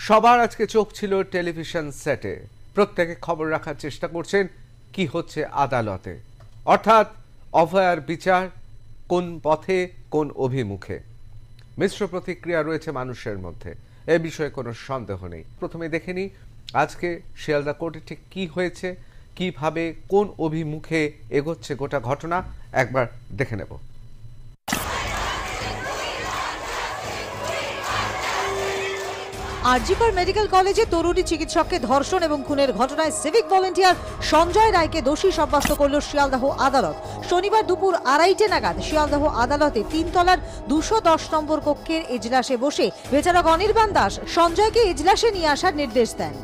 সবার আজকে চোখ ছিল টেলিভিশন সেটে। প্রত্যেকে খবর রাখার চেষ্টা করছেন কি হচ্ছে আদালতে, অর্থাৎ অভয়ার বিচার কোন পথে, কোন অভিমুখে। মিশ্র প্রতিক্রিয়া রয়েছে মানুষের মধ্যে, এ বিষয়ে কোনো সন্দেহ নেই। প্রথমে দেখে নিই আজকে শিয়ালদা কোর্টে ঠিক কি হয়েছে, কিভাবে কোন অভিমুখে এগোচ্ছে গোটা ঘটনা, একবার দেখে নেব। আরজিকর মেডিকেল কলেজে তরুণী চিকিৎসককে ধর্ষণ এবং খুনের ঘটনায় সিভিক ভলেন্টিয়ার সঞ্জয় রায়কে দোষী সাব্যস্ত করল শিয়ালদহ আদালত। শনিবার দুপুর 2:30 নাগাদ শিয়ালদহ আদালতে 3 তলার 210 নম্বর কক্ষের এজলাসে বসে বিচারক অনির্বাণ দাস সঞ্জয়কে এজলাসে নিয়ে আসার নির্দেশ দেন।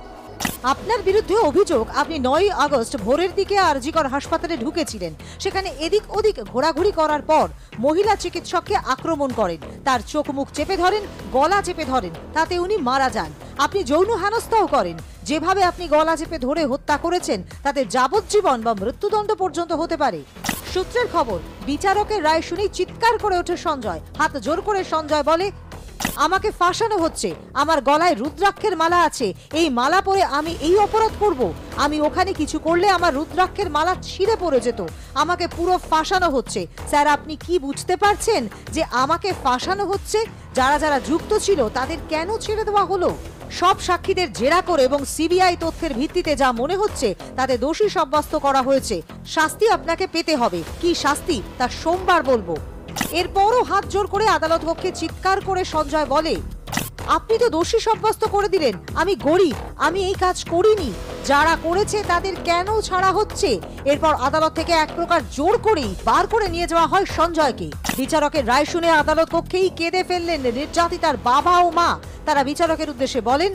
আপনার বিরুদ্ধে অভিযোগ, আপনি 9 আগস্ট ভোরের দিকে আরজিকর হাসপাতালে ঢুকেছিলেন। সেখানে এদিক ওদিক ঘোরাঘুরি করার পর মহিলা চিকিৎসককে আক্রমণ করেন, তার চোখ মুখ চেপে ধরেন, গলা চেপে ধরেন, তাতে উনি মারা যান। আপনি যৌন হেনস্থাও করেন। যেভাবে আপনি গলা চেপে ধরে হত্যা করেছেন তাতে যাবজ্জীবন বা মৃত্যুদণ্ড পর্যন্ত হতে পারে। সূত্রের খবর, বিচারকের রায় শুনে চিৎকার করে ওঠে সঞ্জয়। হাত জোর করে সঞ্জয় বলে, আমাকে ফাঁসানো হচ্ছে, আমার গলায় রুদ্রাক্ষের মালা আছে, এই মালা পরে আমি এই অপরাধ করব? আমি ওখানে কিছু করলে আমার রুদ্রাক্ষের মালা ছিঁড়ে পড়ে যেত। আমাকে পুরো ফাঁসানো হচ্ছে। স্যার, আপনি কি বুঝতে পারছেন যে আমাকে ফাঁসানো হচ্ছে? যারা যারা যুক্ত ছিল তাদের কেন ছেড়ে দেওয়া হলো? সব সাক্ষীদের জেরা করে এবং সিবিআই তথ্যের ভিত্তিতে যা মনে হচ্ছে তাতে দোষী সাব্যস্ত করা হয়েছে। শাস্তি আপনাকে পেতে হবে। কি শাস্তি তা সোমবার বলবো। এরপরও হাত জোর করে আদালত কক্ষে চিৎকার করে সঞ্জয় বলে, আপনি তো দোষী সাব্যস্ত করে দিলেন, আমি গরিব, আমি এই কাজ করিনি, যারা করেছে তাদের কেন ছাড়া হচ্ছে? এরপর আদালত থেকে এক প্রকার জোর করেই বার করে নিয়ে যাওয়া হয় সঞ্জয়কে। বিচারকের রায় শুনে আদালত কক্ষেই কেঁদে ফেললেন নির্যাতিতার বাবা ও মা। তারা বিচারকের উদ্দেশ্যে বলেন,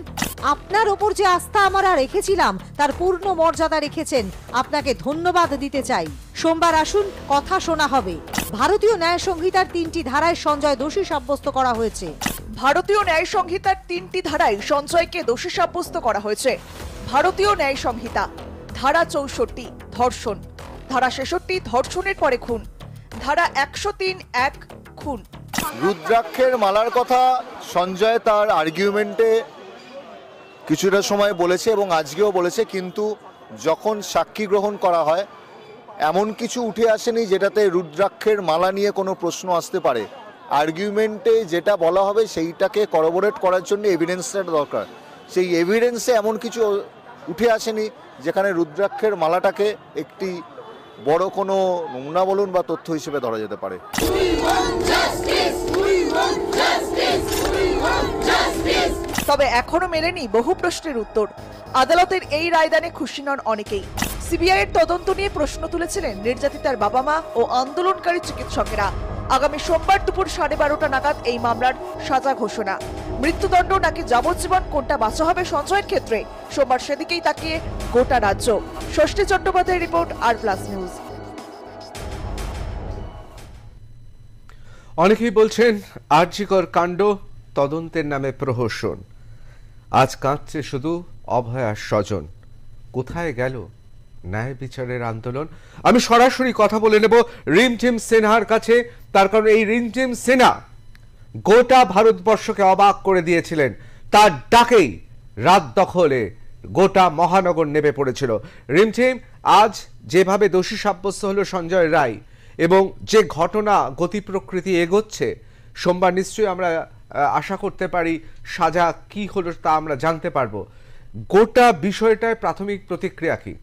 আপনার ওপর যে আস্থা আমরা রেখেছিলাম তার পূর্ণ মর্যাদা রেখেছেন, আপনাকে ধন্যবাদ দিতে চাই। সোমবার আসুন, কথা শোনা হবে। ভারতীয় ন্যায় সংহিতার 3টি ধারায় সঞ্জয় দোষী সাব্যস্ত করা হয়েছে। ভারতীয় ন্যায় সংহিতার 3টি ধারায় সঞ্জয়কে দোষী সাব্যস্ত করা হয়েছে। ভারতীয় ন্যায় সংহিতা ধারা 64 ধর্ষণ, ধারা 66 ধর্ষণের পরে খুন, ধারা 103(1) খুন। রুদ্রাক্ষের মালার কথা সঞ্জয় তার আর্গুমেন্টে কিছুটা সময় বলেছে এবং আজকেও বলেছে, কিন্তু যখন সাক্ষী গ্রহণ করা হয় এমন কিছু উঠে আসেনি যেটাতে রুদ্রাক্ষের মালা নিয়ে কোনো প্রশ্ন আসতে পারে। আর্গুমেন্টে যেটা বলা হবে সেইটাকে করবোরেট করার জন্য এভিডেন্সের দরকার। সেই এভিডেন্সে এমন কিছু উঠে আসেনি যেখানে রুদ্রাক্ষের মালাটাকে একটি বড় কোনো নমুনা বলুন বা তথ্য হিসেবে ধরা যেতে পারে। তবে এখনো মেলেনি বহু প্রশ্নের উত্তর। আদালতের এই রায়দানে খুশি নন অনেকেই। সিবিআই এর তদন্ত নিয়ে প্রশ্ন তুলেছিলেন নির্যাতিতার বাবা মা ও আন্দোলনকারী চিকিৎসকেরা। আগামী সোমবার দুপুর 12:30 নাগাদ এই মামলার সাজা ঘোষণা। মৃত্যুদণ্ড নাকি যাবজ্জীবন, কোনটা বাঁচা হবে সঞ্জয়ের ক্ষেত্রে? সোমবার সেদিকেই তাকিয়ে গোটা রাজ্য। ষষ্ঠী চট্টোপাধ্যায়ের রিপোর্ট, আর+ নিউজ। অনেকেই বলছেন আরজিকর কাণ্ড তদন্তের নামে প্রহসন। আজ কাঁদছে শুধু অভয়ার স্বজন। কোথায় গেল ন্যায় বিচারের আন্দোলন? আমি সরাসরি কথা বলে নেব রিমঝিম সিনহার কাছে, তার কারণ এই রিমঝিম সিনহা গোটা ভারতবর্ষকে অবাক করে দিয়েছিলেন। তার ডাকেই রাত দখলে গোটা মহানগর নেমে পড়েছিল। রিমঝিম, আজ যেভাবে দোষী সাব্যস্ত হলো সঞ্জয় রায় এবং যে ঘটনা গতি প্রকৃতি এগোচ্ছে, সোমবার নিশ্চয়ই আমরা আশা করতে পারি সাজা কি হলো তা আমরা জানতে পারবো। গোটা বিষয়টায় প্রাথমিক প্রতিক্রিয়া কি?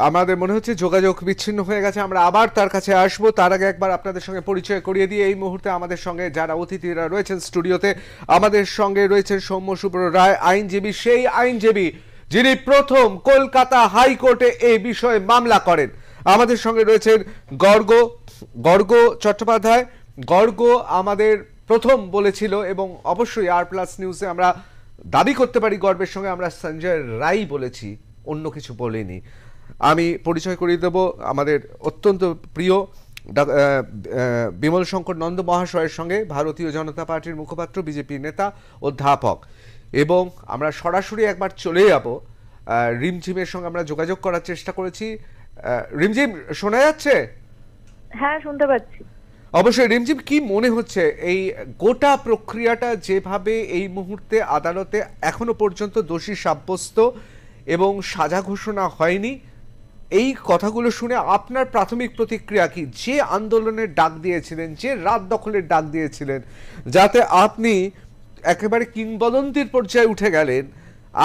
আমাদের মনে হচ্ছে যোগাযোগ বিচ্ছিন্ন হয়ে গেছে, আমরা আবার তার কাছে আসবো। তার আগে একবার আপনাদের সঙ্গে পরিচয় করিয়ে দিয়ে এই মুহূর্তে আমাদের সঙ্গে যারা অতিথিরা রয়েছেন স্টুডিওতে, আমাদের সঙ্গে রয়েছেন সৌম্য সুব্র রায়, আইনজীবী, সেই আইনজীবী যিনি প্রথম কলকাতা হাইকোর্টে এই বিষয়ে মামলা করেন। আমাদের সঙ্গে রয়েছেন গর্গ চট্টোপাধ্যায়। গর্গ আমাদের প্রথম বলেছিল এবং অবশ্যই আর+ নিউজে আমরা দাবি করতে পারি গর্বের সঙ্গে আমরা সঞ্জয় রায় বলেছি, অন্য কিছু বলিনি। আমি পরিচয় করিয়ে দেব আমাদের অত্যন্ত প্রিয় বিমল শঙ্কর নন্দ মহাশয়ের সঙ্গে, ভারতীয় জনতা পার্টির মুখপাত্র, বিজেপি নেতা, অধ্যাপক। এবং আমরা সরাসরি একবার চলে যাব রিমঝিমের সঙ্গে আমরা যোগাযোগ করার চেষ্টা করেছি। রিমঝিম, শোনা যাচ্ছে? হ্যাঁ, শুনতে পাচ্ছি। অবশ্যই রিমঝিম, কি মনে হচ্ছে এই গোটা প্রক্রিয়াটা যেভাবে এই মুহূর্তে আদালতে এখনো পর্যন্ত দোষী সাব্যস্ত এবং সাজা ঘোষণা হয়নি, এই কথাগুলো শুনে আপনার প্রাথমিক প্রতিক্রিয়া কি? যে আন্দোলনের ডাক দিয়েছিলেন, যে রাত দখলের ডাক দিয়েছিলেন, যাতে আপনি একেবারে কিংবদন্তির পর্যায়ে উঠে গেলেন,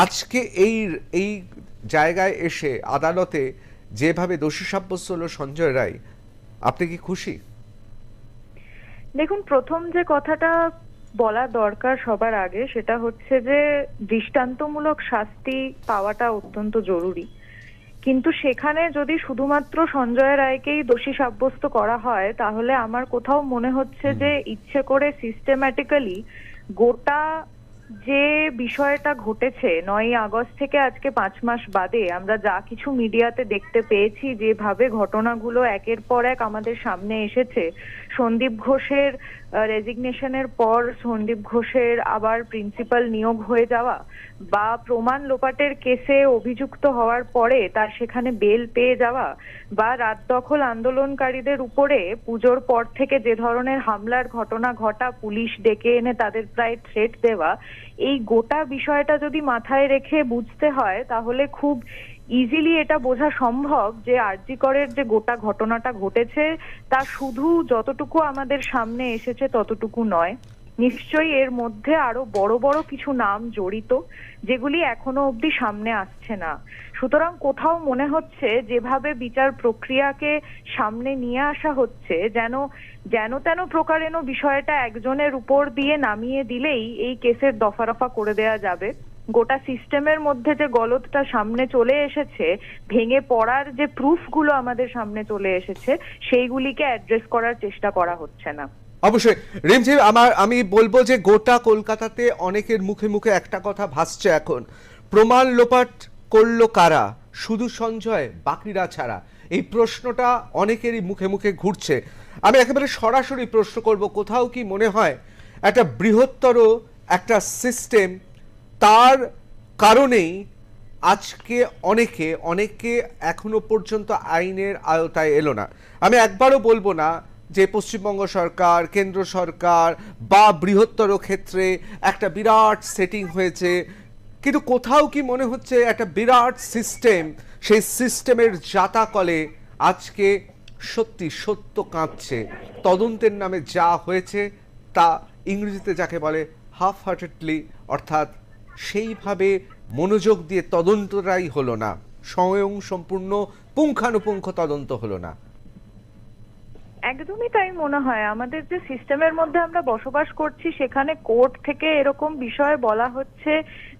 আজকে এই এই জায়গায় এসে আদালতে যেভাবে দোষী সাব্যস্ত হলো সঞ্জয় রায়, আপনি কি খুশি? দেখুন, প্রথম যে কথাটা বলা দরকার সবার আগে সেটা হচ্ছে যে দৃষ্টান্তমূলক শাস্তি পাওয়াটা অত্যন্ত জরুরি। কিন্তু সেখানে যদি শুধুমাত্র সঞ্জয় রায়কেই দোষী সাব্যস্ত করা হয়, তাহলে আমার কোথাও মনে হচ্ছে যে ইচ্ছে করে সিস্টেম্যাটিক্যালি গোটা যে বিষয়টা ঘটেছে 9ই আগস্ট থেকে আজকে 5 মাস বাদে আমরা যা কিছু মিডিয়াতে দেখতে পেয়েছি, যেভাবে ঘটনাগুলো একের পর এক আমাদের সামনে এসেছে, সন্দীপ ঘোষের রেজিগনেশনের পর সন্দীপ ঘোষের আবার প্রিন্সিপাল নিয়োগ হয়ে যাওয়া, বা প্রমাণ লোপাটের কেসে অভিযুক্ত হওয়ার পরে তার সেখানে বেল পেয়ে যাওয়া, বা রাত দখল আন্দোলনকারীদের উপরে পুজোর পর থেকে যে ধরনের হামলার ঘটনা ঘটা, পুলিশ ডেকে এনে তাদের প্রায় থ্রেট দেওয়া, এই গোটা বিষয়টা যদি মাথায় রেখে বুঝতে হয় তাহলে খুব ইজিলি এটা বোঝা সম্ভব যে আরজি করের যে গোটা ঘটনাটা ঘটেছে তা শুধু যতটুকু আমাদের সামনে এসেছে ততটুকু নয়। নিশ্চয়ই এর মধ্যে আরো বড় বড় কিছু নাম জড়িত, যেগুলি এখনো অবধি সামনে আসছে না। সুতরাং কোথাও মনে হচ্ছে যেভাবে বিচার প্রক্রিয়াকে সামনে নিয়ে আসা হচ্ছে, যেন তেন প্রকারেণ বিষয়টা একজনের উপর দিয়ে নামিয়ে দিলেই এই কেসের দফা রফা করে দেয়া যাবে। গোটা সিস্টেমের মধ্যে যে গলতটা সামনে চলে এসেছে, ভেঙে পড়ার যে প্রুফগুলো আমাদের সামনে চলে এসেছে, সেইগুলিকে অ্যাড্রেস করার চেষ্টা করা হচ্ছে না। অবশ্যই রিমঝিম, আমি বলবো যে গোটা কলকাতাতে অনেকের মুখে মুখে একটা কথা ভাসছে এখন, প্রমাণ লোপাট করলো কারা, শুধু সঞ্জয় বাকিরা ছাড়া? এই প্রশ্নটা অনেকেরই মুখে মুখে ঘুরছে। আমি একেবারে সরাসরি প্রশ্ন করব, কোথাও কি মনে হয় একটা বৃহত্তর একটা সিস্টেম, তার কারণেই আজকে অনেকে এখনো পর্যন্ত আইনের আওতায় এলো না? আমি একবারও বলবো না যে পশ্চিমবঙ্গ সরকার, কেন্দ্র সরকার বা বৃহত্তর ক্ষেত্রে একটা বিরাট সেটিং হয়েছে, কিন্তু কোথাও কি মনে হচ্ছে একটা বিরাট সিস্টেম, সেই সিস্টেমের জাতাকলে আজকে সত্যি সত্য কাঁপছে? তদন্তের নামে যা হয়েছে তা ইংরেজিতে যাকে বলে হাফ হার্টেডলি, অর্থাৎ সেইভাবে মনোযোগ দিয়ে তদন্তটাই হলো না, স্বয়ং সম্পূর্ণ পুঙ্খানুপুঙ্খ তদন্ত হলো না। একদমই তাই মনে হয়। আমাদের যে সিস্টেমের মধ্যে আমরা বসবাস করছি সেখানে কোর্ট থেকে এরকম বিষয়ে বলা হচ্ছে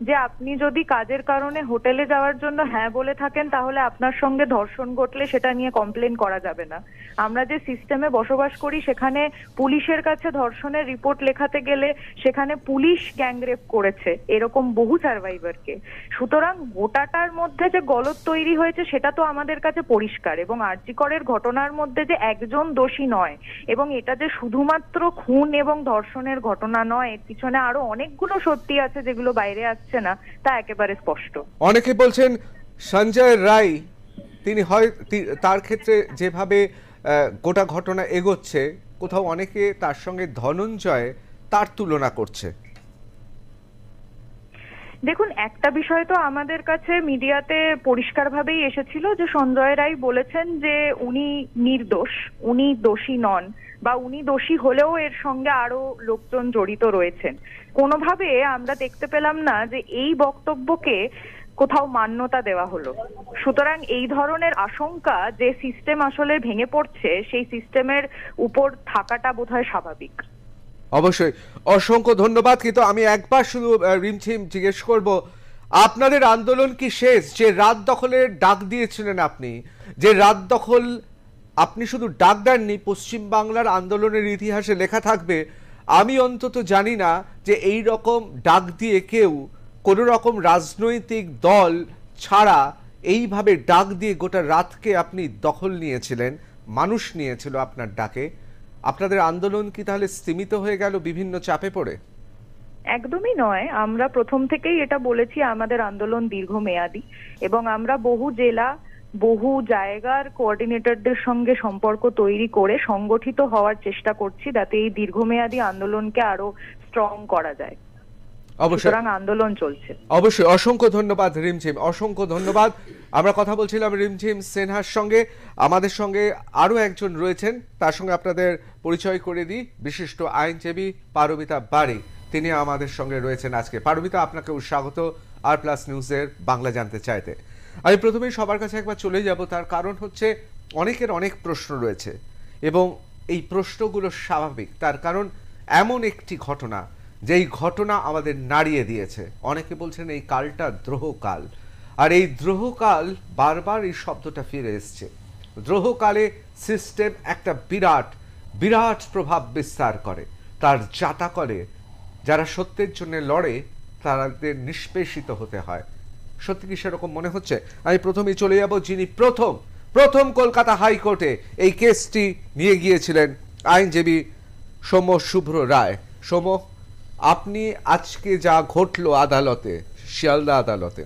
যে আপনি যদি কাজের কারণে হোটেলে যাওয়ার জন্য হ্যাঁ বলে থাকেন তাহলে আপনার সঙ্গে ধর্ষণ ঘটলে সেটা নিয়ে কমপ্লেন করা যাবে না। আমরা যে সিস্টেমে বসবাস করি সেখানে পুলিশের কাছে ধর্ষণের রিপোর্ট লেখাতে গেলে সেখানে পুলিশ গ্যাংরেপ করেছে এরকম বহু সার্ভাইভারকে। সুতরাং গোটাটার মধ্যে যে গলদ তৈরি হয়েছে সেটা তো আমাদের কাছে পরিষ্কার, এবং আরজি করের ঘটনার মধ্যে যে একজন দোষী নয়, এবং এটা যে শুধুমাত্র খুন এবং ধর্ষণের ঘটনা নয়, এর পিছনে আরো অনেকগুলো সত্যি আছে যেগুলো বাইরে আসছে না, তা একেবারে স্পষ্ট। অনেকে বলছেন সঞ্জয় রায়, তিনি হয় তার ক্ষেত্রে যেভাবে গোটা ঘটনা এগোচ্ছে, কোথাও অনেকে তার সঙ্গে ধনঞ্জয় তার তুলনা করছে। দেখুন, একটা বিষয় তো আমাদের কাছে মিডিয়াতে পরিষ্কারভাবেই এসেছিল যে সঞ্জয় রায় বলেছেন যে উনি নির্দোষ, উনি দোষী নন, বা উনি দোষী হলেও এর সঙ্গে আরো লোকজন জড়িত রয়েছেন। কোনোভাবে আমরা দেখতে পেলাম না যে এই বক্তব্যকে কোথাও মান্যতা দেওয়া হলো। সুতরাং এই ধরনের আশঙ্কা যে সিস্টেম আসলে ভেঙে পড়ছে, সেই সিস্টেমের উপর থাকাটা বোধহয় স্বাভাবিক। অবশ্যই, অসংখ্য ধন্যবাদ। কিন্তু আমি একবার শুধু রিমঝিম জিজ্ঞেস করব, আপনাদের আন্দোলন কি শেষ? যে রাত দখলের ডাক দিয়েছিলেন আপনি, যে রাত দখল আপনি শুধু ডাক দেননি, পশ্চিম বাংলার আন্দোলনের ইতিহাসে লেখা থাকবে। আমি অন্তত জানি না যে এই রকম ডাক দিয়ে কেউ কোনো রকম রাজনৈতিক দল ছাড়া এইভাবে ডাক দিয়ে গোটা রাতকে আপনি দখল নিয়েছিলেন, মানুষ নিয়েছিল আপনার ডাকে। আপনাদের আন্দোলন কি তাহলে স্তীমিত হয়ে গেল বিভিন্ন চাপে পড়ে? একদমই নয়। আমরা প্রথম থেকেই এটা বলেছি আমাদের আন্দোলন দীর্ঘমেয়াদী, এবং আমরা বহু জেলা, বহু জায়গার কোঅর্ডিনেটরদের সঙ্গে সম্পর্ক তৈরি করে সংগঠিত হওয়ার চেষ্টা করছি, যাতে এই দীর্ঘমেয়াদী আন্দোলনকে আরো স্ট্রং করা যায়। অবশ্যই সুতরাং আন্দোলন চলছে। অবশ্যই, অসংখ্য ধন্যবাদ রিমঝিম, অসংখ্য ধন্যবাদ। আমরা কথা বলছিলাম রিমঝিম সিনহার সঙ্গে। আমাদের সঙ্গে আরও একজন রয়েছেন, তার সঙ্গে আপনাদের পরিচয় করে দিই। বিশিষ্ট আইনজীবী পারমিতা বাড়ি, তিনি আমাদের সঙ্গে রয়েছেন আজকে। পারমিতা, আপনাকেও স্বাগত আর+ নিউজের বাংলা জানতে চাইতে। আমি প্রথমেই সবার কাছে একবার চলে যাব, তার কারণ হচ্ছে অনেকের অনেক প্রশ্ন রয়েছে এবং এই প্রশ্নগুলো স্বাভাবিক। তার কারণ এমন একটি ঘটনা, যেই ঘটনা আমাদের নাড়িয়ে দিয়েছে। অনেকে বলছেন এই কালটা দ্রোহকাল, আর এই দ্রোহকাল বারবার এই শব্দটা ফিরে এসছে। দ্রোহকালে সিস্টেম একটা বিরাট বিরাট প্রভাব বিস্তার করে, তার যাতা করে যারা সত্যের জন্য লড়ে তাদের নিষ্পেষিত হতে হয়। সত্যি কি সেরকম মনে হচ্ছে? আমি প্রথমেই চলে যাব যিনি প্রথম কলকাতা হাইকোর্টে এই কেসটি নিয়ে গিয়েছিলেন, আইনজীবী সৌম্য শুভ্র রায়। সৌম্য, আপনি আজকে যা ঘটলো আদালতে, শিয়ালদা আদালতে,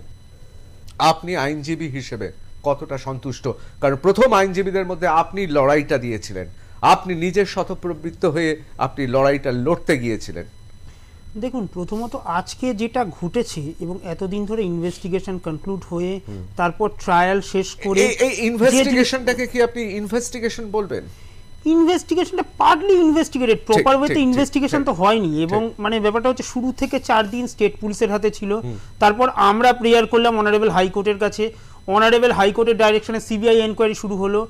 আপনি আইনজীবী হিসেবে কতটা সন্তুষ্ট? কারণ প্রথম আইনজীবীদের মধ্যে আপনি লড়াইটা দিয়েছিলেন, আপনি নিজে স্বতঃপ্রবৃত্ত হয়ে আপনি লড়াইটা লড়তে গিয়েছিলেন। দেখুন, প্রথমত আজকে যেটা ঘটেছে এবং এতদিন ধরে ইনভেস্টিগেশন কনক্লুড হয়ে তারপর ট্রায়াল শেষ করে এই ইনভেস্টিগেশনটাকে কি আপনি ইনভেস্টিগেশন বলবেন? ইনভেস্টিগেশনটা পার্টলি ইনভেস্টিগেটেড, প্রপার ওয়েতে ইনভেস্টিগেশন তো হয়নি। এবং মানে ব্যাপারটা হচ্ছে শুরু থেকে 4 দিন স্টেট পুলিশের হাতে ছিল। তারপর আমরা প্রেয়ার করলাম অনারেবল হাইকোর্টের কাছে, অনারেবল হাইকোর্টের ডাইরেকশনে সিবিআই এনকোয়ারি শুরু হলো।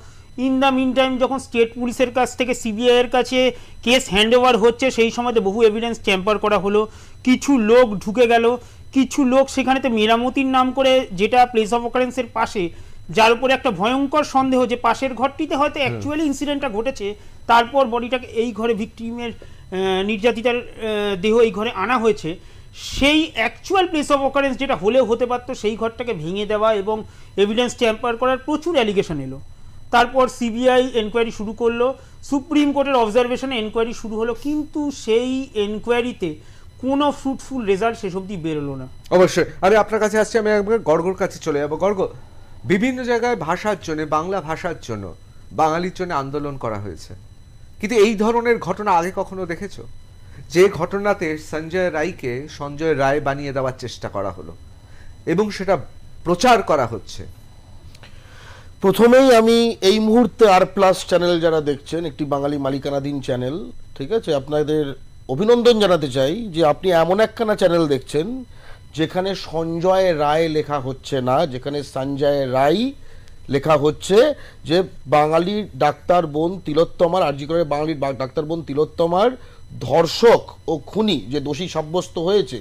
ইন দ্য মিন টাইম যখন স্টেট পুলিশের কাছ থেকে সিবিআই এর কাছে কেস হ্যান্ড ওভার হচ্ছে, সেই সময়তে বহু এভিডেন্স ট্যাম্পার করা হলো, কিছু লোক ঢুকে গেল, কিছু লোক সেখানেতে মেরামতির নাম করে, যেটা প্লেস অফ অকারেন্সের পাশে, যার উপরে একটা ভয়ঙ্কর সন্দেহ যে পাশের ঘরটিতে হয়তো অ্যাকচুয়ালি ইনসিডেন্টটা ঘটেছে, তারপর বডিটাকে এই ঘরে ভিকটিমের নির্যাতিতার দেহ এই ঘরে আনা হয়েছে, সেই অ্যাকচুয়াল প্লেস অফ অকারেন্স যেটা হলেও হতে পারতো সেই ঘরটাকে ভেঙে দেওয়া এবং এভিডেন্স ট্যাম্পার করার প্রচুর অ্যালিগেশন এলো। তারপর সিবিআই এনকোয়ারি শুরু করলো, সুপ্রিম কোর্টের অবজারভেশনে এনকোয়ারি শুরু হলো, কিন্তু সেই এনকোয়ারিতে কোনো ফ্রুটফুল রেজাল্ট শেষ অবধি বেরোলো না। অবশ্যই। আমি আপনার কাছে আসছি, আমি একবার গর্গর কাছে চলে যাবো। গর্গ, বিভিন্ন জায়গায় ভাষার জন্য, বাংলা ভাষার জন্য, বাঙালির জন্য আন্দোলন করা হয়েছে, কিন্তু এই ধরনের ঘটনা আগে কখনো দেখেছো? যে ঘটনাতে সঞ্জয় রায় বানিয়ে দেওয়ার চেষ্টা করা হলো এবং সেটা প্রচার করা হচ্ছে। প্রথমেই আমি এই মুহূর্তে আর+ চ্যানেল যারা দেখছেন, একটি বাঙালি মালিকানাধীন চ্যানেল, ঠিক আছে, আপনাদের অভিনন্দন জানাতে চাই যে আপনি এমন একখানা চ্যানেল দেখছেন যেখানে সঞ্জয় রায় লেখা হচ্ছে না, যেখানে সঞ্জয় রায় লেখা হচ্ছে। যে বাঙালি ডাক্তার বোন তিলোত্তমার, আরজি করে বাঙালি ডাক্তার বোন তিলোত্তমার ধর্ষক ও খুনি যে দোষী সাব্যস্ত হয়েছে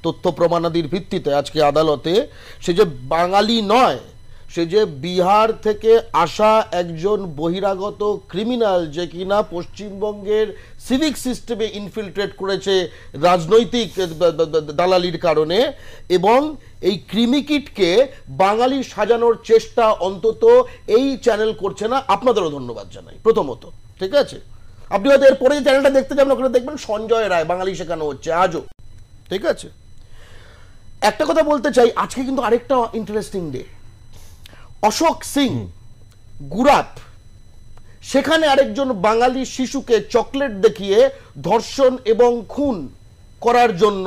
তথ্য প্রমাণাদির ভিত্তিতে আজকে আদালতে, সে যে বাঙালি নয়, সে যে বিহার থেকে আসা একজন বহিরাগত ক্রিমিনাল, যে কিনা পশ্চিমবঙ্গের সিভিক সিস্টেমে ইনফিলট্রেট করেছে রাজনৈতিক দালালির কারণে, এবং এই ক্রিমিকিটকে বাঙালি সাজানোর চেষ্টা অন্তত এই চ্যানেল করছে না। আপনাদেরও ধন্যবাদ জানাই প্রথমত, ঠিক আছে। আপনি হয়তো এরপরে যে চ্যানেলটা দেখতে যাবেন ওখানে দেখবেন সঞ্জয় রায় বাঙালি শেখানো হচ্ছে আজও, ঠিক আছে। একটা কথা বলতে চাই, আজকে কিন্তু আরেকটা ইন্টারেস্টিং ডে। অশোক সিং গুরাত, সেখানে আরেকজন বাঙালি শিশুকে চকলেট দেখিয়ে ধর্ষণ এবং খুন করার জন্য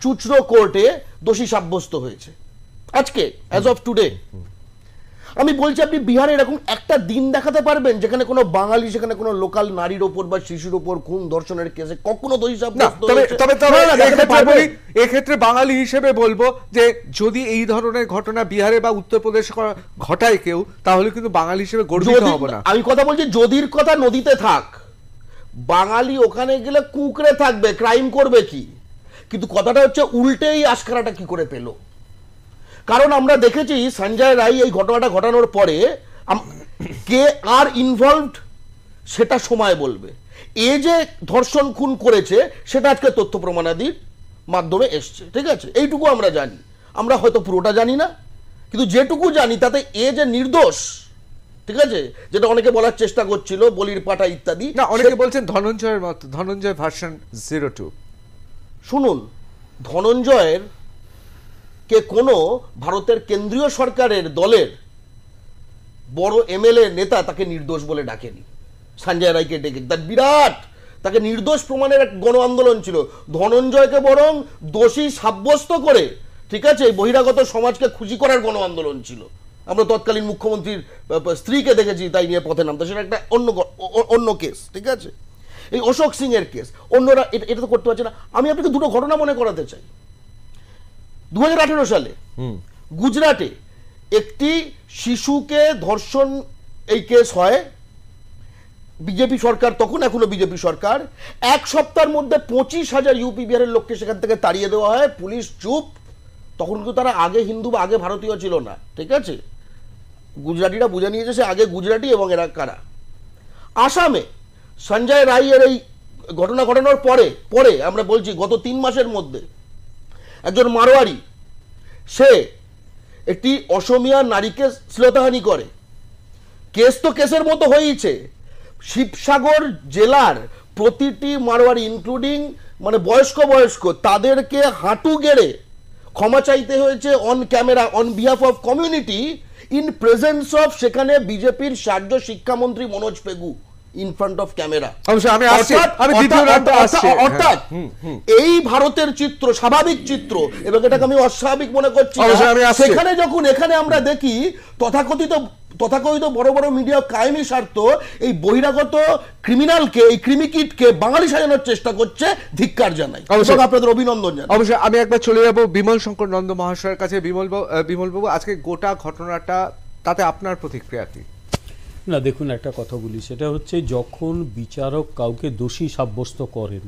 চুচড়ো কোর্টে দোষী সাব্যস্ত হয়েছে আজকে, অ্যাজ অফ টুডে। আমি বলছি, আপনি বিহারে এরকম একটা দিন দেখাতে পারবেন যেখানে কোনো বাঙালি, সেখানে কোনো লোকাল নারীর ওপর বা শিশুর ওপর খুন ধর্ষণের কেসে কখনো দোষী সাব্যস্ত হয়েছে? তবে এক্ষেত্রে বাঙালি হিসেবে বলবো যে যদি এই ধরনের ঘটনা বিহারে বা উত্তরপ্রদেশে ঘটায় কেউ, তাহলে কিন্তু বাঙালি হিসেবে গর্বিত হব না। আমি কথা বলছি, যদির কথা নদীতে থাক, বাঙালি ওখানে গেলে কুঁকড়ে থাকবে, ক্রাইম করবে কি? কিন্তু কথাটা হচ্ছে উল্টেই আশকারাটা কি করে পেল? কারণ আমরা দেখেছি সঞ্জয় রায় এই ঘটনাটা ঘটানোর পরে কে আর ইনভলভড সেটা সময় বলবে। এ যে ধর্ষণ খুন করেছে সেটা আজকে তথ্য প্রমাণাদির মাধ্যমে এসছে, ঠিক আছে। এইটুকু আমরা জানি, আমরা হয়তো পুরোটা জানি না, কিন্তু যেটুকু জানি তাতে এ যে নির্দোষ, ঠিক আছে, যেটা অনেকে বলার চেষ্টা করছিল বলির পাটা ইত্যাদি, না, অনেকে বলছেন ধনঞ্জয়ের মতো, ধনঞ্জয় ভার্সন 02। শুনুন, ধনঞ্জয়ের কে কোনো ভারতের কেন্দ্রীয় সরকারের দলের বড় এমএলএ নেতা তাকে নির্দোষ বলে ডাকেনি, সঞ্জয় রায়কে ডেকে। তার বিরাট, তাকে নির্দোষ প্রমাণের এক গণ আন্দোলন ছিল। ধনঞ্জয়কে বরং দোষী সাব্যস্ত করে, ঠিক আছে, বহিরাগত সমাজকে খুশি করার গণ আন্দোলন ছিল। আমরা তৎকালীন মুখ্যমন্ত্রীর স্ত্রীকে দেখেছি তাই নিয়ে পথে নামতে, সেটা একটা অন্য কেস, ঠিক আছে। এই অশোক সিং এর কেস, অন্যরা এটা তো করতে পারছে না। আমি আপনাকে দুটো ঘটনা মনে করাতে চাই। 2018 সালে গুজরাটে একটি শিশুকে ধর্ষণ এই কেস হয়। বিজেপি সরকার তখন, এখনো বিজেপি সরকার, এক সপ্তাহের মধ্যে 25,000 ইউপি বিহারের লোককে সেখান থেকে তাড়িয়ে দেওয়া হয়। পুলিশ চুপ। তখন কিন্তু তারা আগে হিন্দু বা আগে ভারতীয় ছিল না, ঠিক আছে। গুজরাটিরা বুঝে নিয়েছে সে আগে গুজরাটি এবং এরা কারা। আসামে সঞ্জয় রায়ের এই ঘটনা ঘটানোর পরে আমরা বলছি গত 3 মাসের মধ্যে একজন মারোয়ারি সে একটি অসমিয়া নারীকে শ্লীলতাহানি করে। কেস তো কেসের মতো হয়েছে। শিবসাগর জেলার প্রতিটি মারোয়ারি, ইনক্লুডিং মানে বয়স্ক তাদেরকে হাঁটু গেড়ে ক্ষমা চাইতে হয়েছে on camera, on behalf of community, in presence of সেখানে বিজেপির রাজ্য শিক্ষামন্ত্রী Manoj Pegu, in front of camera. অর্থাৎ এই ভারতের চিত্র, স্বাভাবিক চিত্র, এবং এটাকে আমি অস্বাভাবিক মনে করছি। সেখানে যখন এখানে আমরা দেখি তথাকথিত বড় বড় মিডিয়া কায়েমি স্বার্থ এই বহিরাগত ক্রিমিনালকে, এই ক্রিমিকিটকে বাঙালি সাজানোর চেষ্টা করছে, ধিক্কার জানাই, আপনাদের অভিনন্দন জানাই। অবশ্যই আমি একবার চলে যাব বিমল শঙ্কর নন্দ মহাশয়ের কাছে। বিমল বাবু, আজকে গোটা ঘটনাটা তাতে আপনার প্রতিক্রিয়া কি? না দেখুন, একটা কথা বলি, সেটা হচ্ছে যখন বিচারক কাউকে দোষী সাব্যস্ত করেন,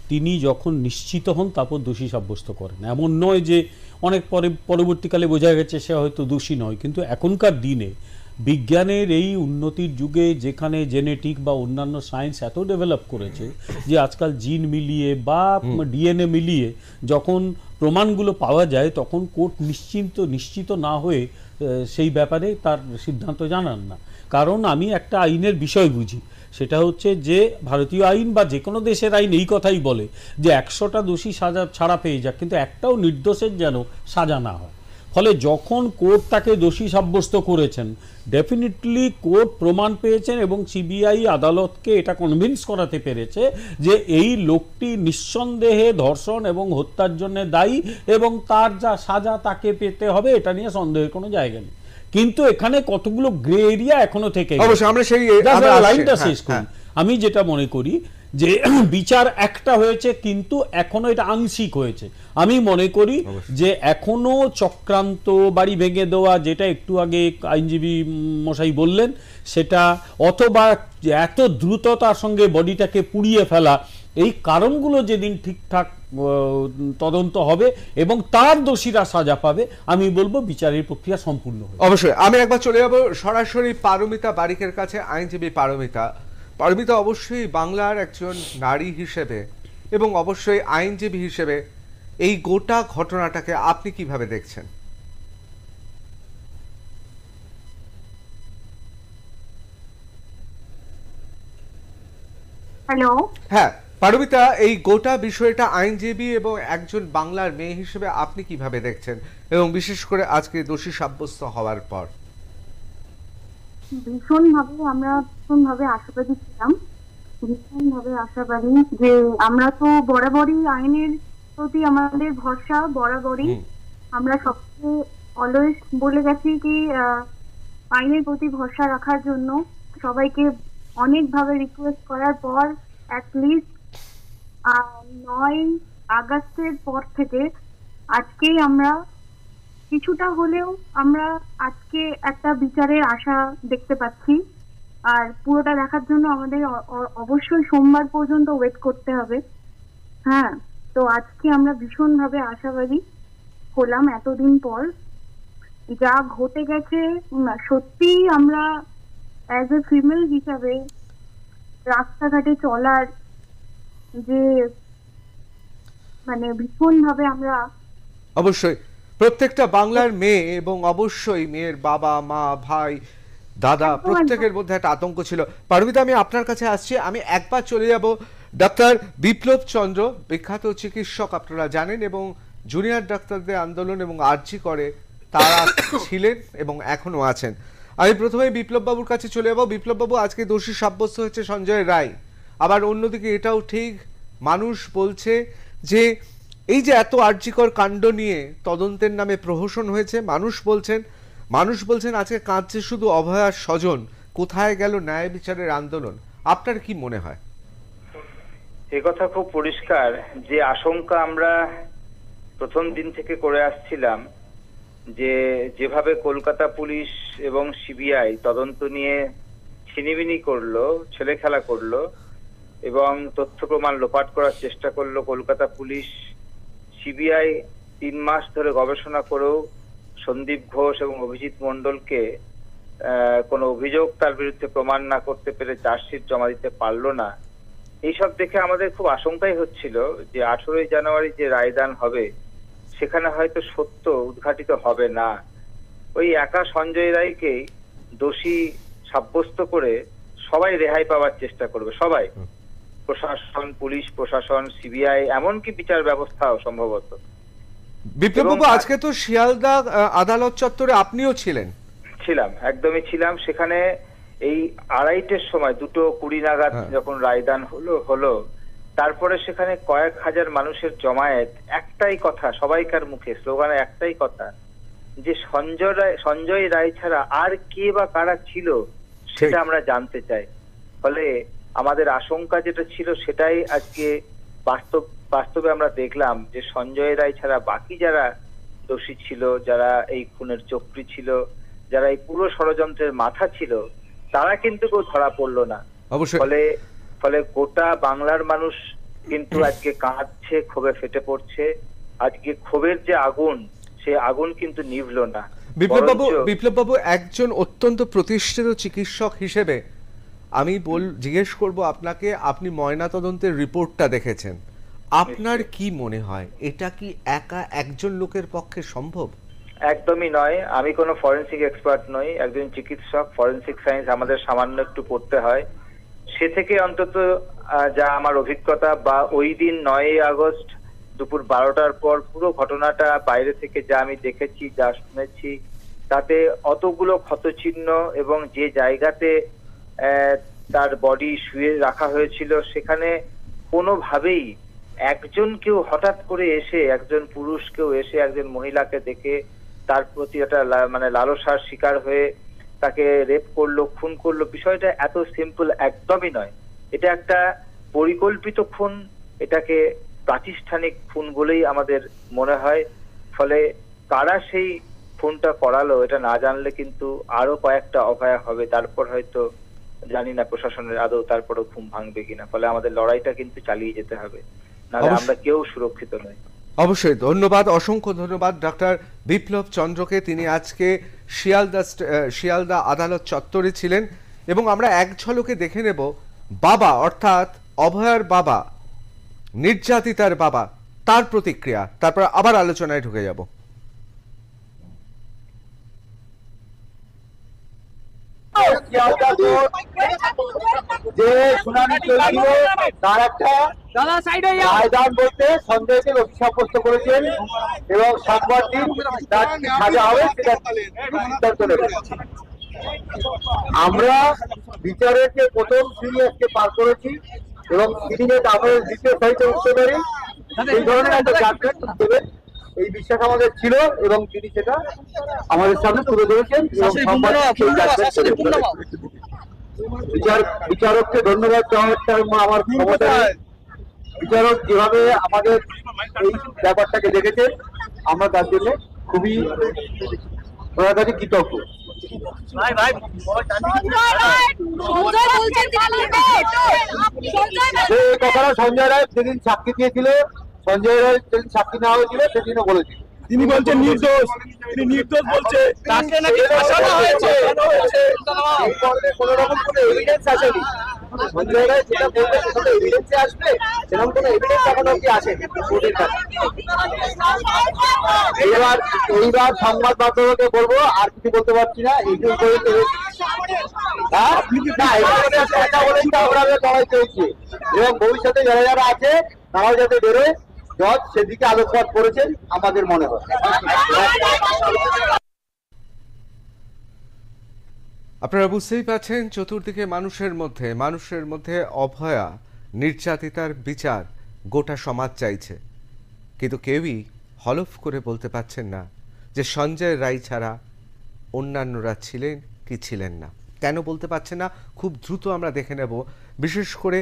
তিনি যখন নিশ্চিত হন তারপর দোষী সাব্যস্ত করেন। এমন নয় যে অনেক পরবর্তীকালে বোঝা গেছে সে হয়তো দোষী নয়। কিন্তু এখনকার দিনে বিজ্ঞানের এই উন্নতির যুগে, যেখানে জেনেটিক বা অন্যান্য সায়েন্স এত ডেভেলপ করেছে যে আজকাল জিন মিলিয়ে বা ডিএনএ মিলিয়ে যখন প্রমাণগুলো পাওয়া যায়, তখন কোর্ট নিশ্চিত না হয়ে সেই ব্যাপারে তার সিদ্ধান্ত জানান না। কারণ আমি একটা আইনের বিষয় বুঝি, সেটা হচ্ছে যে ভারতীয় আইন বা যে কোনো দেশের আইন এই কথাই বলে যে 100টা দোষী সাজা ছাড়া পেয়ে যাক, কিন্তু একটাও নির্দোষের যেন সাজা না হয়। ফলে যখন কোর্ট তাকে দোষী সাব্যস্ত করেছেন, ডেফিনেটলি কোর্ট প্রমাণ পেয়েছেন এবং সিবিআই আদালতকে এটা কনভিন্স করাতে পেরেছে যে এই লোকটি নিঃসন্দেহে ধর্ষণ এবং হত্যার জন্য দায়ী এবং তার যা সাজা তাকে পেতে হবে, এটা নিয়ে সন্দেহের কোনো জায়গা নেই। কিন্তু এখানে কতগুলো গ্রে এরিয়া এখনো থেকে লাইনটা শেষ করি। আমি যেটা মনে করি যে বিচার একটা হয়েছে, কিন্তু এখনো এটা আংশিক হয়েছে। আমি মনে করি যে এখনো চক্রান্ত, বাড়ি ভেঙে দেওয়া, যেটা একটু আগে আইনজীবী মশাই বললেন, সেটা, অথবা এত দ্রুততার সঙ্গে বডিটাকে পুড়িয়ে ফেলা, এই কারণগুলো যেদিন ঠিকঠাক তদন্ত হবে এবং তার দোষীরা সাজা পাবে, আমি বলবো বিচারের প্রক্রিয়া সম্পূর্ণ হবে। অবশ্যই আমি একবার চলে যাব সরাসরি পারমিতা বারিকের কাছে। আইনজীবী পারমিতা, অবশ্যই বাংলার একজন নারী হিসেবে এবং অবশ্যই আইনজীবী হিসেবে এই গোটা ঘটনাটাকে আপনি কিভাবে দেখছেন? হ্যালো, হ্যাঁ পারমিতা, এই গোটা বিষয়টা আইনজীবী এবং একজন বাংলার মেয়ে হিসেবে আপনি কিভাবে দেখছেন, এবং বিশেষ করে আজকে দোষী সাব্যস্ত হওয়ার পর? আমরা ভীষণভাবে আশাবাদী ছিলাম, যে আমরা তো বরাবরই আইনের প্রতি আমাদের ভরসা, বরাবরই আমরা সবচেয়ে অলওয়েজ বলে গেছি কি আইনের প্রতি ভরসা রাখার জন্য। সবাইকে অনেকভাবে রিকোয়েস্ট করার পর অ্যাটলিস্ট 9 আগস্টের পর থেকে আজকেই আমরা কিছুটা হলেও আমরা আজকে একটা বিচারের আশা দেখতে পাচ্ছি। আর পুরোটা দেখার জন্য আমাদের অবশ্যই সোমবার পর্যন্ত ওয়েট করতে হবে। হ্যাঁ, তো আজকে আমরা ভীষণভাবে আশাবাদী হলাম এতদিন পর। যা ঘটে গেছে সত্যি আমরা অ্যাজ এ ফিমেল হিসাবে রাস্তাঘাটে চলার যে মানে ভীষণভাবে আমরা, অবশ্যই প্রত্যেকটা বাংলার মেয়ে এবং অবশ্যই মেয়ের বাবা মা ভাই দাদা প্রত্যেকের মধ্যে একটা আতঙ্ক ছিল। পারমিতা, আমি আপনার কাছে আসছি। আমি একবার চলে যাব ডাক্তার বিপ্লব চন্দ্র, বিখ্যাত চিকিৎসক আপনারা জানেন, এবং জুনিয়র ডাক্তারদের আন্দোলন এবং আরজি করে তারা ছিলেন এবং এখনো আছেন। আমি প্রথমে বিপ্লব বাবুর কাছে চলে যাবো। বিপ্লব বাবু, আজকে দোষী সাব্যস্ত হয়েছে সঞ্জয় রায়, আবার অন্যদিকে এটাও ঠিক মানুষ বলছে যে এই যে এত আর্জিকর কাণ্ড নিয়ে তদন্তের নামে প্রহসন হয়েছে, মানুষ বলছেন আজকে কাঁদছে শুধু অভয়ার স্বজন, কোথায় গেল ন্যায় বিচারের আন্দোলন? আপনার কি মনে হয়? এ কথা খুব পরিষ্কার যে আশঙ্কা আমরা প্রথম দিন থেকে করে আসছিলাম, যে যেভাবে কলকাতা পুলিশ এবং সিবিআই তদন্ত নিয়ে ছিনিমিনি করলো, ছেলে খেলা করলো এবং তথ্য প্রমাণ লোপাট করার চেষ্টা করলো কলকাতা পুলিশ, সিবিআই 3 মাস ধরে গবেষণা করেও সন্দীপ ঘোষ এবং অভিজিৎ মণ্ডলকে কোনো অভিযোগ তার বিরুদ্ধে প্রমাণ না করতে পেরে চার্জশিট জমা দিতে পারলো না। এইসব দেখে আমাদের খুব আশঙ্কাই হচ্ছিল যে 18ই জানুয়ারি যে রায়দান হবে সেখানে হয়তো সত্য উদ্ঘাটিত হবে না। ওই একা সঞ্জয় রায়কে দোষী সাব্যস্ত করে সবাই রেহাই পাওয়ার চেষ্টা করবে, সবাই, প্রশাসন, পুলিশ প্রশাসন, সিবিআই, এমনকি বিচার ব্যবস্থাও সম্ভবত। বিপ্লববাবু, আজকে তো শিয়ালদা আদালত চত্বরে আপনিও ছিলেন। ছিলাম, একদমই ছিলাম। সেখানে এই 2:30-এর সময় 2:20 নাগাদ যখন রায়দান হলো তারপরে সেখানে কয়েক হাজার মানুষের জমায়েত, একটাই কথা সবাইকার মুখে, স্লোগানে একটাই কথা, যে সঞ্জয় রায় ছাড়া আর কে বা কারা ছিল সেটা আমরা জানতে চাই। ফলে আমাদের আশঙ্কা যেটা ছিল সেটাই আজকে বাস্তবে আমরা দেখলাম যে সঞ্জয় রায় ছাড়া বাকি যারা দোষী ছিল, যারা এই খুনের চক্রী ছিল, যারা এই পুরো ষড়যন্ত্রের মাথা ছিল, তারা কিন্তু কেউ ধরা পড়লো না। ফলে গোটা বাংলার মানুষ কিন্তু আজকে কাঁদছে, ক্ষোভে ফেটে পড়ছে। আজকে ক্ষোভের যে আগুন, সেই আগুন কিন্তু নিভলো না। বিপ্লববাবু, একজন অত্যন্ত প্রতিষ্ঠিত চিকিৎসক হিসেবে আমি জিজ্ঞেস করব আপনাকে, আপনি ময়নাতদন্তের রিপোর্টটা দেখেছেন, আপনার কি মনে হয় এটা কি একা একজন লোকের পক্ষে সম্ভব? একদমই নয়। আমি কোনো ফরেনসিক এক্সপার্ট নই, একজন চিকিৎসক। ফরেনসিক সায়েন্স আমাদের সামান্য একটু পড়তে হয়। সে থেকে অন্তত যা আমার অভিজ্ঞতা, বা ওই দিন 9ই আগস্ট দুপুর 12টার পর পুরো ঘটনাটা বাইরে থেকে যা আমি দেখেছি, যা শুনেছি, তাতে অতগুলো ক্ষতচিহ্ন এবং যে জায়গাতে তার বডি শুয়ে রাখা হয়েছিল সেখানে কোনোভাবেই কেউ হঠাৎ করে এসে, একজন পুরুষ কেউ এসে একজন মহিলাকে দেখে তার প্রতি একটা লালসার শিকার হয়ে তাকে রেপ করলো, খুন করলো, বিষয়টা এত সিম্পল একদমই নয়। এটা একটা পরিকল্পিত খুন, এটাকে প্রাতিষ্ঠানিক খুন বলেই আমাদের মনে হয়। ফলে কারা সেই খুনটা করালো এটা না জানলে কিন্তু আরো কয়েকটা অভয়া হবে, তারপর হয়তো জানি না প্রশাসনের আদৌ তারপরও ঘুম ভাঙবে কিনা। ফলে আমাদের লড়াইটা কিন্তু চালিয়ে যেতে হবে, নাহলে আমরা কেউ সুরক্ষিত নই। অবশ্যই ধন্যবাদ, অসংখ্য ধন্যবাদ ডক্টর বিপ্লব চন্দ্রকে। তিনি আজকে শিয়ালদা আদালত চত্বরে ছিলেন এবং আমরা এক ঝলকে দেখে নেব বাবা, অর্থাৎ অভয়ার বাবা, নির্যাতিতার বাবা, তার প্রতিক্রিয়া, তারপর আবার আলোচনায় ঢুকে যাব। যে শুনানি চলছিল তার একটা রায়দান বলতে সঞ্জয়কে দোষী সাব্যস্ত করেছেন এবং 7বার দিন তার সাজা হবে সেটা সিদ্ধান্ত নেবেন। আমরা বিচারের যে প্রথম সিরিয়াসকে পার করেছি এবং সিরিজে আমাদের দ্বিতীয় সাহিত্য উঠতে পারি, এই ধরনের একটা জাজমেন্ট দেবেন এই বিশ্বাস আমাদের ছিল এবং তিনি সেটা আমাদের সামনে তুলে ধরেছেন এবং বিচারককে ধন্যবাদ দেওয়ার আমার ক্ষমতা নেই। বিচারক যেভাবে আমাদের এই ব্যাপারটাকে দেখেছেন আমরা তার জন্য খুবই ওনার কাছে কৃতজ্ঞ। কথাটা সঞ্জয় রায় যেদিন সাক্ষী দিয়েছিল, সঞ্জয় রায় যেদিন সাক্ষী নেওয়া হয়েছিল সেদিনও বলেছিল, তিনি বলছেন নির্দোষ, তিনি নির্দোষ বলছে, তাকে নাকি ফাঁসানো হয়েছে, কোনো রকম কোনো এভিডেন্স আসেনি। সঞ্জয় রায় যেটা বলবে সেটা এভিডেন্সে আসবে, সেরকম কোনো এভিডেন্স এখনো অব্দি আসেনি কোর্টের কাছে। এইবার সংবাদ মাধ্যমকে বলবো, আর কিছু বলতে পারছি না, এইটুকু করে আমরা লড়াই চলছি এবং ভবিষ্যতে যারা যারা আছে তারাও যাতে বেরোয়, জজ সেদিকে আলোকপাত করেছেন আমাদের মনে হয়। আপনারা বুঝতেই পারছেন, চতুর্দিকে মানুষের মধ্যে অভয়া নির্যাতিতার বিচার গোটা সমাজ চাইছে, কিন্তু কেউই হলফ করে বলতে পারছেন না যে সঞ্জয় রায় ছাড়া অন্যান্যরা ছিলেন কি ছিলেন না। কেন বলতে পারছেন না, খুব দ্রুত আমরা দেখে নেব। বিশেষ করে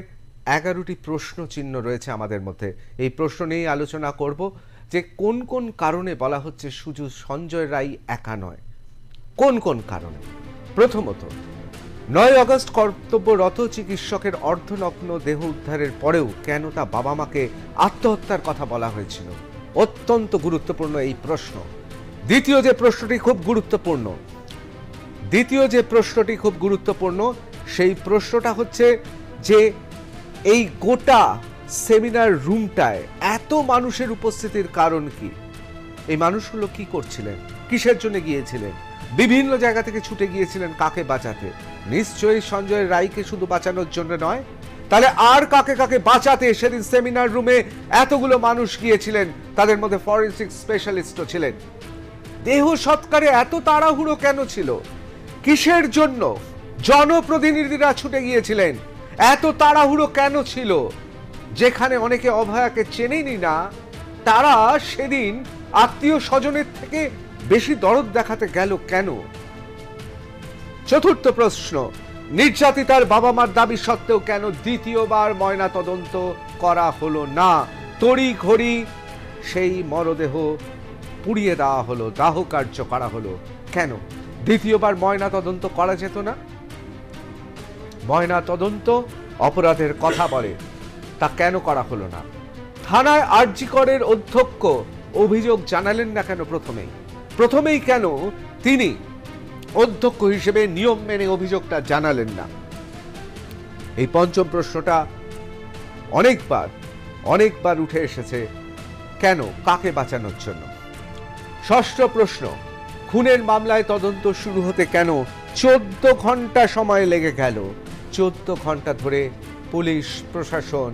11টি প্রশ্ন চিহ্ন রয়েছে আমাদের মধ্যে। এই প্রশ্ন নিয়েই আলোচনা করব যে কোন কোন কারণে বলা হচ্ছে শুধু সঞ্জয় রায় একা নয়, কোন কোন কারণে। প্রথমত, 9 আগস্ট কর্তব্যরত চিকিৎসকের অর্ধনগ্ন দেহ উদ্ধারের পরেও কেন তা বাবা মাকে আত্মহত্যার কথা বলা হয়েছিল? অত্যন্ত গুরুত্বপূর্ণ এই প্রশ্ন। দ্বিতীয় যে প্রশ্নটি খুব গুরুত্বপূর্ণ সেই প্রশ্নটা হচ্ছে যে এই গোটা সেমিনার রুমটায় এত মানুষের উপস্থিতির কারণ কি? এই মানুষগুলো কি করছিলেন, কিসের জন্য গিয়েছিলেন? বিভিন্ন জায়গা থেকে ছুটে গিয়েছিলেন কাকে বাঁচাতে? নিশ্চয়ই সঞ্জয় রায়কে শুধু বাঁচানোর জন্য নয়, তাহলে আর কাকে কাকে বাঁচাতে সেদিন সেমিনার রুমে এতগুলো মানুষ গিয়েছিলেন? তাদের মধ্যে ফরেনসিক স্পেশালিস্টও ছিলেন। দেহ সৎকারে এত তাড়াহুড়ো কেন ছিল? কিসের জন্য জনপ্রতিনিধিরা ছুটে গিয়েছিলেন? এত তাড়াহুড়ো কেন ছিল? যেখানে অনেকে অভয়াকে চেনেনি না, তারা সেদিন আত্মীয় স্বজনের থেকে বেশি দরদ দেখাতে গেল কেন? চতুর্থ প্রশ্ন, নির্যাতিতার বাবা মার দাবি সত্ত্বেও কেন দ্বিতীয়বার ময়না তদন্ত করা হলো না? তড়িঘড়ি সেই মরদেহ পুড়িয়ে দেওয়া হলো, দাহ কার্য করা হলো কেন? দ্বিতীয়বার ময়না তদন্ত করা যেত না? ময়না তদন্ত অপরাধের কথা বলে, তা কেন করা হলো না? থানায় আরজি করের অধ্যক্ষ অভিযোগ জানালেন না কেন? প্রথমেই কেন তিনি অধ্যক্ষ হিসেবে নিয়ম মেনে অভিযোগটা জানালেন না? এই পঞ্চম প্রশ্নটা অনেকবার উঠে এসেছে, কেন, কাকে বাঁচানোর জন্য? ষষ্ঠ প্রশ্ন, খুনের মামলায় তদন্ত শুরু হতে কেন 14 ঘন্টা সময় লেগে গেল? 14 ঘন্টা ধরে পুলিশ প্রশাসন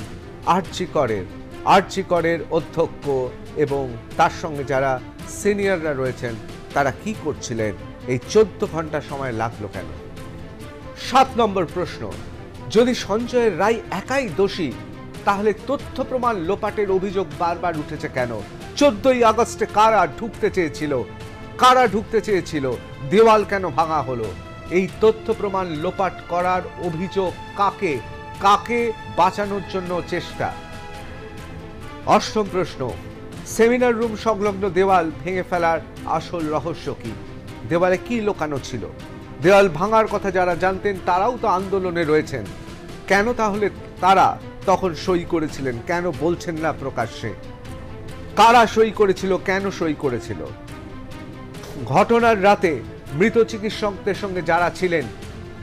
আরজি করের অধ্যক্ষ এবং তার সঙ্গে যারা সিনিয়ররা রয়েছেন তারা কি করছিলেন? এই 14 ঘন্টা সময় লাগলো কেন? 7 নম্বর প্রশ্ন, যদি সঞ্জয় রায় একাই দোষী, তাহলে তথ্য প্রমাণ লোপাটের অভিযোগ বারবার উঠেছে কেন? 14ই আগস্টে কারা ঢুকতে চেয়েছিল? দেওয়াল কেন ভাঙা হলো? এই তথ্য প্রমাণ লোপাট করার অভিযোগ কাকে বাঁচানোর জন্য চেষ্টা? অষ্টম প্রশ্ন, সেমিনার রুম সংলগ্ন দেওয়াল ভেঙে ফেলার আসল রহস্য কি? দেওয়ালে কি লুকানো ছিল? দেওয়াল ভাঙার কথা যারা জানতেন তারাও তো আন্দোলনে রয়েছেন, কেন তাহলে তারা তখন সই করেছিলেন? কেন বলছেন না প্রকাশ্যে? কারা সই করেছিল, কেন সই করেছিল? ঘটনার রাতে মৃত চিকিৎসকদের সঙ্গে যারা ছিলেন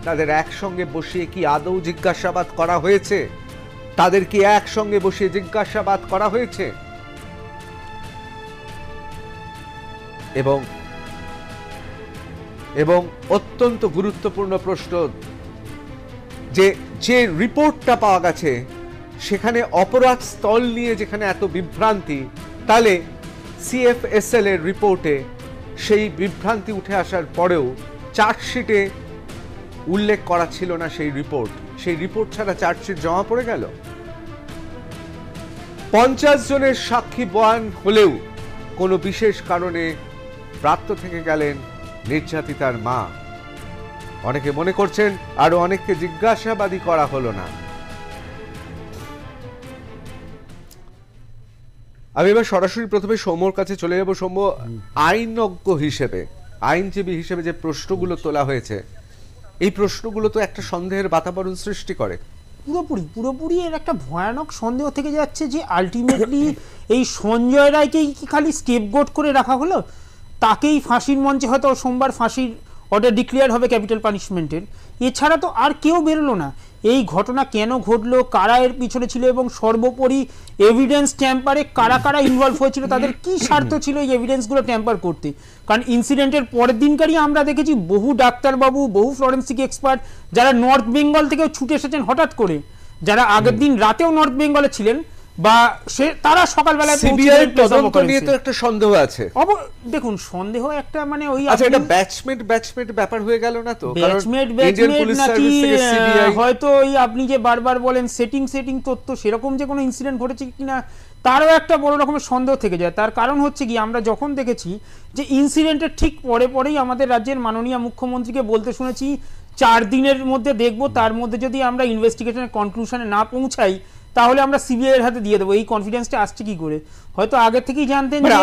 তাদের একসঙ্গে বসিয়ে কি আদৌ জিজ্ঞাসাবাদ করা হয়েছে? তাদের কি একসঙ্গে বসিয়ে জিজ্ঞাসাবাদ করা হয়েছে? এবং অত্যন্ত গুরুত্বপূর্ণ প্রশ্ন, যে রিপোর্টটা পাওয়া গেছে সেখানে অপরাধ স্থল নিয়ে যেখানে এত বিভ্রান্তি, তাহলে CFSL এর রিপোর্টে সেই বিভ্রান্তি উঠে আসার পরেও চার্জশিটে উল্লেখ করা ছিল না সেই রিপোর্ট ছাড়া চার্জশিট জমা পড়ে গেল। 50 জনের সাক্ষী বয়ান হলেও কোনো বিশেষ কারণে প্রাপ্ত থেকে গেলেন নির্যাতিতার মা। অনেকে মনে করছেন আরো অনেককে জিজ্ঞাসাবাদই করা হলো না। আমি এবার সরাসরি প্রথমে সৌম্যর কাছে চলে যাব। সৌম্য, আইনজীবী হিসেবে যে প্রশ্নগুলো তোলা হয়েছে, এই প্রশ্নগুলো তো একটা সন্দেহের বাতাবরণ সৃষ্টি করে। পুরোপুরি এর একটা ভয়ানক সন্দেহ থেকে যাচ্ছে যে আলটিমেটলি এই সঞ্জয় রায়কেই কি খালি স্কেপগোট করে রাখা হলো? তাকেই ফাঁসির মঞ্চে হয়তো সোমবার ফাঁসির অর্ডার ডিক্লেয়ার হবে ক্যাপিটাল পানিশমেন্টের, এছাড়া তো আর কেউ বেরোলো না। এই ঘটনা কেন ঘটলো, কারা এর পিছনে ছিল, এবং সর্বোপরি এভিডেন্স ট্যাম্পারে কারা ইনভলভ হয়েছিল, তাদের কি স্বার্থ ছিল এই এভিডেন্সগুলো ট্যাম্পার করতে? কারণ ইনসিডেন্টের পরের দিনকারই আমরা দেখেছি বহু ডাক্তারবাবু, বহু ফরেন্সিক এক্সপার্ট যারা নর্থ বেঙ্গল থেকেও ছুটে এসেছেন হঠাৎ করে, যারা আগের দিন রাতেও নর্থ বেঙ্গলে ছিলেন, বা সে তারা সকালবেলায় সিবিআই তদন্ত নিয়ে তো একটা সন্দেহ আছে। দেখুন সন্দেহ একটা মানে ওই আচ্ছা এটা ব্যাচমেট ব্যাপার হয়ে গেল না তো? ব্যাচমেট নাকি হয়তো ওই আপনি যে বারবার বলেন সেটিং তথ্য সেরকম যে কোনো ইনসিডেন্ট ঘটেছে কিনা তারও একটা বড় রকমের সন্দেহ থেকে যায়। তার কারণ হচ্ছে কি আমরা যখন দেখেছি যে ইনসিডেন্টের ঠিক পরেই আমাদের রাজ্যের মাননীয় মুখ্যমন্ত্রীকে বলতে শুনেছি 4 দিনের মধ্যে দেখব, তার মধ্যে যদি আমরা ইনভেস্টিগেশনের কনক্লুশনে না পৌঁছাই তাহলে আমরা সিবিআই এর হাতে দিয়ে দেবো। এই কনফিডেন্সটা আসছে কি করে? হয়তো আগে থেকেই জানতেন যে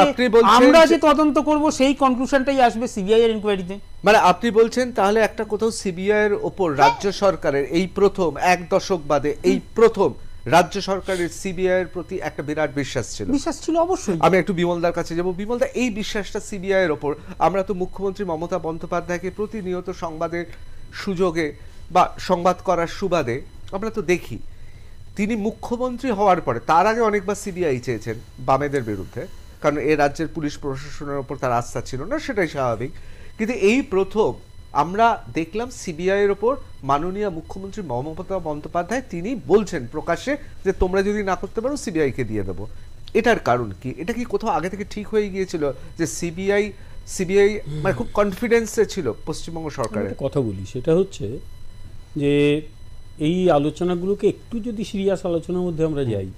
আমরা যে তদন্ত করব সেই কনক্লুশনটাই আসবে সিবিআই এর ইনকোয়ারিতে। মানে আপনি বলছেন তাহলে একটা কোথাও সিবিআই এর উপর রাজ্য সরকারের এই প্রথম 1 দশক বাদে এই প্রথম রাজ্য সরকারের সিবিআই এর প্রতি একটা বিরাট বিশ্বাস ছিল অবশ্যই। আমি একটু বিমলদার কাছে যাব। বিমলদা, এই বিশ্বাসটা সিবিআই এর উপর আমরা তো মুখ্যমন্ত্রী মমতা বন্দ্যোপাধ্যায়কে প্রতিনিয়ত সংবাদের সুযোগে বা সংবাদ করার সুবাদে আমরা তো দেখি তিনি মুখ্যমন্ত্রী হওয়ার পরে, তার আগে অনেকবার সিবিআই চেয়েছেন বামেদের বিরুদ্ধে, কারণ এ রাজ্যের পুলিশ প্রশাসনের উপর তার আস্থা ছিল না, সেটাই স্বাভাবিক। কিন্তু এই প্রথম আমরা দেখলাম সিবিআই এর উপর মাননীয় মুখ্যমন্ত্রী মমতা বন্দ্যোপাধ্যায় তিনি বলছেন প্রকাশ্যে যে তোমরা যদি না করতে পারো সিবিআই কে দিয়ে দেবো। এটার কারণ কি? এটা কি কোথাও আগে থেকে ঠিক হয়ে গিয়েছিল যে সিবিআই মানে খুব কনফিডেন্সে ছিল পশ্চিমবঙ্গ সরকারের? কথা বলি সেটা হচ্ছে যে এই আলোচনাগুলোকে একটু যদি সিরিয়াস আলোচনার মধ্যে আমরা যাই,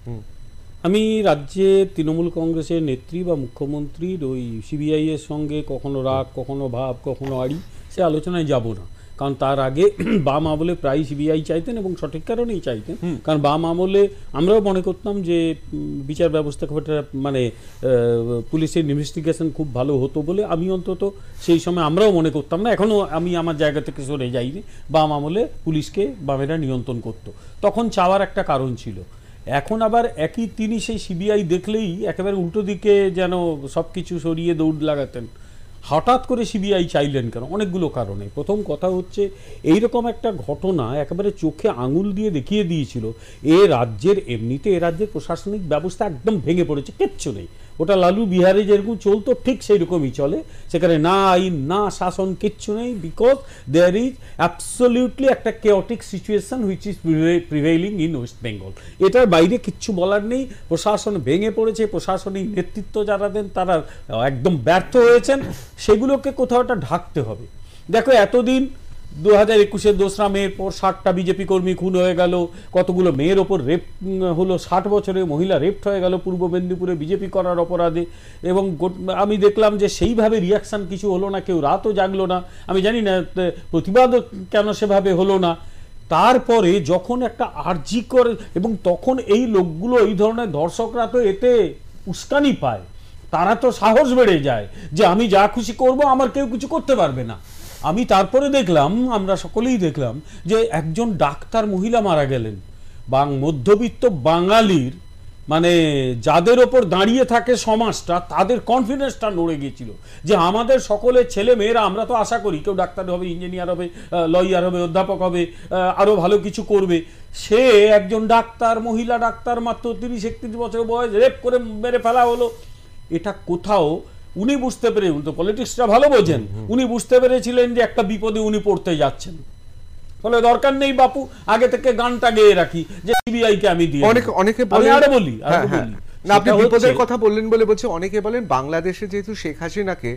আমি রাজ্যে তৃণমূল কংগ্রেসের নেত্রী বা মুখ্যমন্ত্রীর ওই সিবিআই এর সঙ্গে কখনো রাগ, কখনো ভাব, কখনো আড়ি, সে আলোচনায় যাব না। কারণ তার আগে বাম আমলে প্রায় সিবিআই চাইতেন এবং সঠিক কারণেই চাইতেন, কারণ বাম আমলে আমরাও মনে করতাম যে বিচার ব্যবস্থা খুব একটা মানে পুলিশের ইনভেস্টিগেশন খুব ভালো হতো বলে, আমি অন্তত সেই সময় আমরাও মনে করতাম না, এখনও আমি আমার জায়গা থেকে সরে যাইনি। বাম আমলে পুলিশকে বামেরা নিয়ন্ত্রণ করতো, তখন চাওয়ার একটা কারণ ছিল। এখন আবার একই তিনি সেই সিবিআই দেখলেই একেবারে উল্টো দিকে যেন সব কিছু সরিয়ে দৌড় লাগাতেন। হঠাৎ করে সিবিআই চাইলেন কেন? অনেকগুলো কারণে। প্রথম কথা হচ্ছে এইরকম একটা ঘটনা একেবারে চোখে আঙুল দিয়ে দেখিয়ে দিয়েছিল এ রাজ্যের প্রশাসনিক ব্যবস্থা একদম ভেঙে পড়েছে, কিচ্ছু নেই। ওটা লালু বিহারে যেরকম চলতো ঠিক সেই রকমই চলে, সেখানে না আইন না শাসন কিচ্ছু নেই, বিকজ দেয়ার ইজ অ্যাবসলিউটলি একটা chaotic situation which is prevailing in West Bengal. এটার বাইরে কিচ্ছু বলার নেই। প্রশাসন ভেঙে পড়েছে, প্রশাসনিক নেতৃত্ব যারা দেন তারা একদম ব্যর্থ হয়েছেন, সেগুলোকে কোথাও একটা ঢাকতে হবে। দেখো এতদিন 2021-এর 2রা মের পর 60টা বিজেপি কর্মী খুন হয়ে গেল, কতগুলো মেয়ের ওপর রেপ হলো, 60 বছরে মহিলা রেপড হয়ে গেল পূর্ব মেদিনীপুরে বিজেপি করার অপরাধে, এবং আমি দেখলাম যে সেইভাবে রিয়াকশান কিছু হলো না, কেউ রাতও জাগলো না। আমি জানি না প্রতিবাদও কেন সেভাবে হলো না। তারপরে যখন একটা আর্জিকর, এবং তখন এই লোকগুলো এই ধরনের ধর্ষকরা তো এতে উস্কানি পায়, তারা তো সাহস বেড়ে যায় যে আমি যা খুশি করব, আমার কেউ কিছু করতে পারবে না। আমি তারপরে দেখলাম, আমরা সকলেই দেখলাম যে একজন ডাক্তার মহিলা মারা গেলেন, মধ্যবিত্ত বাঙালির মানে যাদের ওপর দাঁড়িয়ে থাকে সমাজটা, তাদের কনফিডেন্সটা নড়ে গিয়েছিল যে আমাদের সকলের ছেলে মেয়েরা, আমরা তো আশা করি কেউ ডাক্তার হবে, ইঞ্জিনিয়ার হবে, লয়ার হবে, অধ্যাপক হবে, আরও ভালো কিছু করবে। সে একজন ডাক্তার, মহিলা ডাক্তার, মাত্র 30-31 বছর বয়স, রেপ করে মেরে ফেলা হলো। এটা কোথাও উনি বুঝতে পেরে, উনি তো পলিটিক্সটা ভালো বোঝেন, উনি বুঝতে পেরেছিলেন যে একটা বিপদে উনি পড়তে যাচ্ছেন, ফলে দরকার নেই বাপু আগে থেকে গানটা গেয়ে রাখি যে সিবিআই কে আমি দিয়ে। অনেকে বলে, আরো বলি না, আপনি বিপদের কথা বললেন বলে বলছে, অনেকে বলেন বাংলাদেশে যেহেতু শেখ হাসিনাকে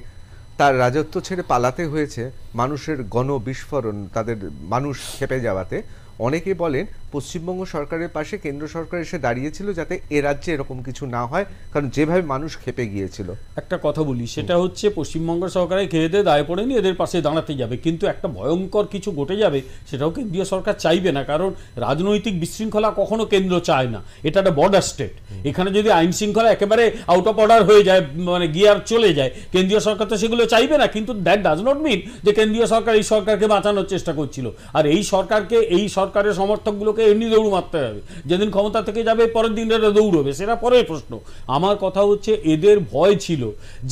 তার রাজত্ব ছেড়ে পালাতে হয়েছে মানুষের গণবিস্ফোরণ, তাদের মানুষ খেপে যাওয়াতে, অনেকে বলেন পশ্চিমবঙ্গ সরকারের পাশে কেন্দ্র সরকার এসে দাঁড়িয়েছিল যাতে এ রাজ্যে এরকম কিছু না হয়, কারণ যেভাবে মানুষ খেপে গিয়েছিল। একটা কথা বলি, সেটা হচ্ছে পশ্চিমবঙ্গ সরকারের খেয়ে দিয়ে দায় পড়েনি, এদের পাশে দাঁড়াতে যাবে, কিন্তু একটা ভয়ঙ্কর কিছু ঘটে যাবে, সেটাও কেন্দ্রীয় সরকার চাইবে না, কারণ রাজনৈতিক বিশৃঙ্খলা কখনো কেন্দ্র চায় না। এটা একটা বর্ডার স্টেট, এখানে যদি আইন শৃঙ্খলা একেবারে আউট অফ অর্ডার হয়ে যায়, মানে গিয়ার চলে যায়, কেন্দ্রীয় সরকার তো সেগুলো চাইবে না। কিন্তু দ্যাট ডাজ নট মিন যে কেন্দ্রীয় সরকার এই সরকারকে বাঁচানোর চেষ্টা করছিল, আর এই সরকারের সমর্থকগুলোকে এমনি দৌড় মারতে হবে, যেদিন ক্ষমতা থেকে যাবে পরের দিন এরা দৌড়বে, সেটা পরের প্রশ্ন। আমার কথা হচ্ছে এদের ভয় ছিল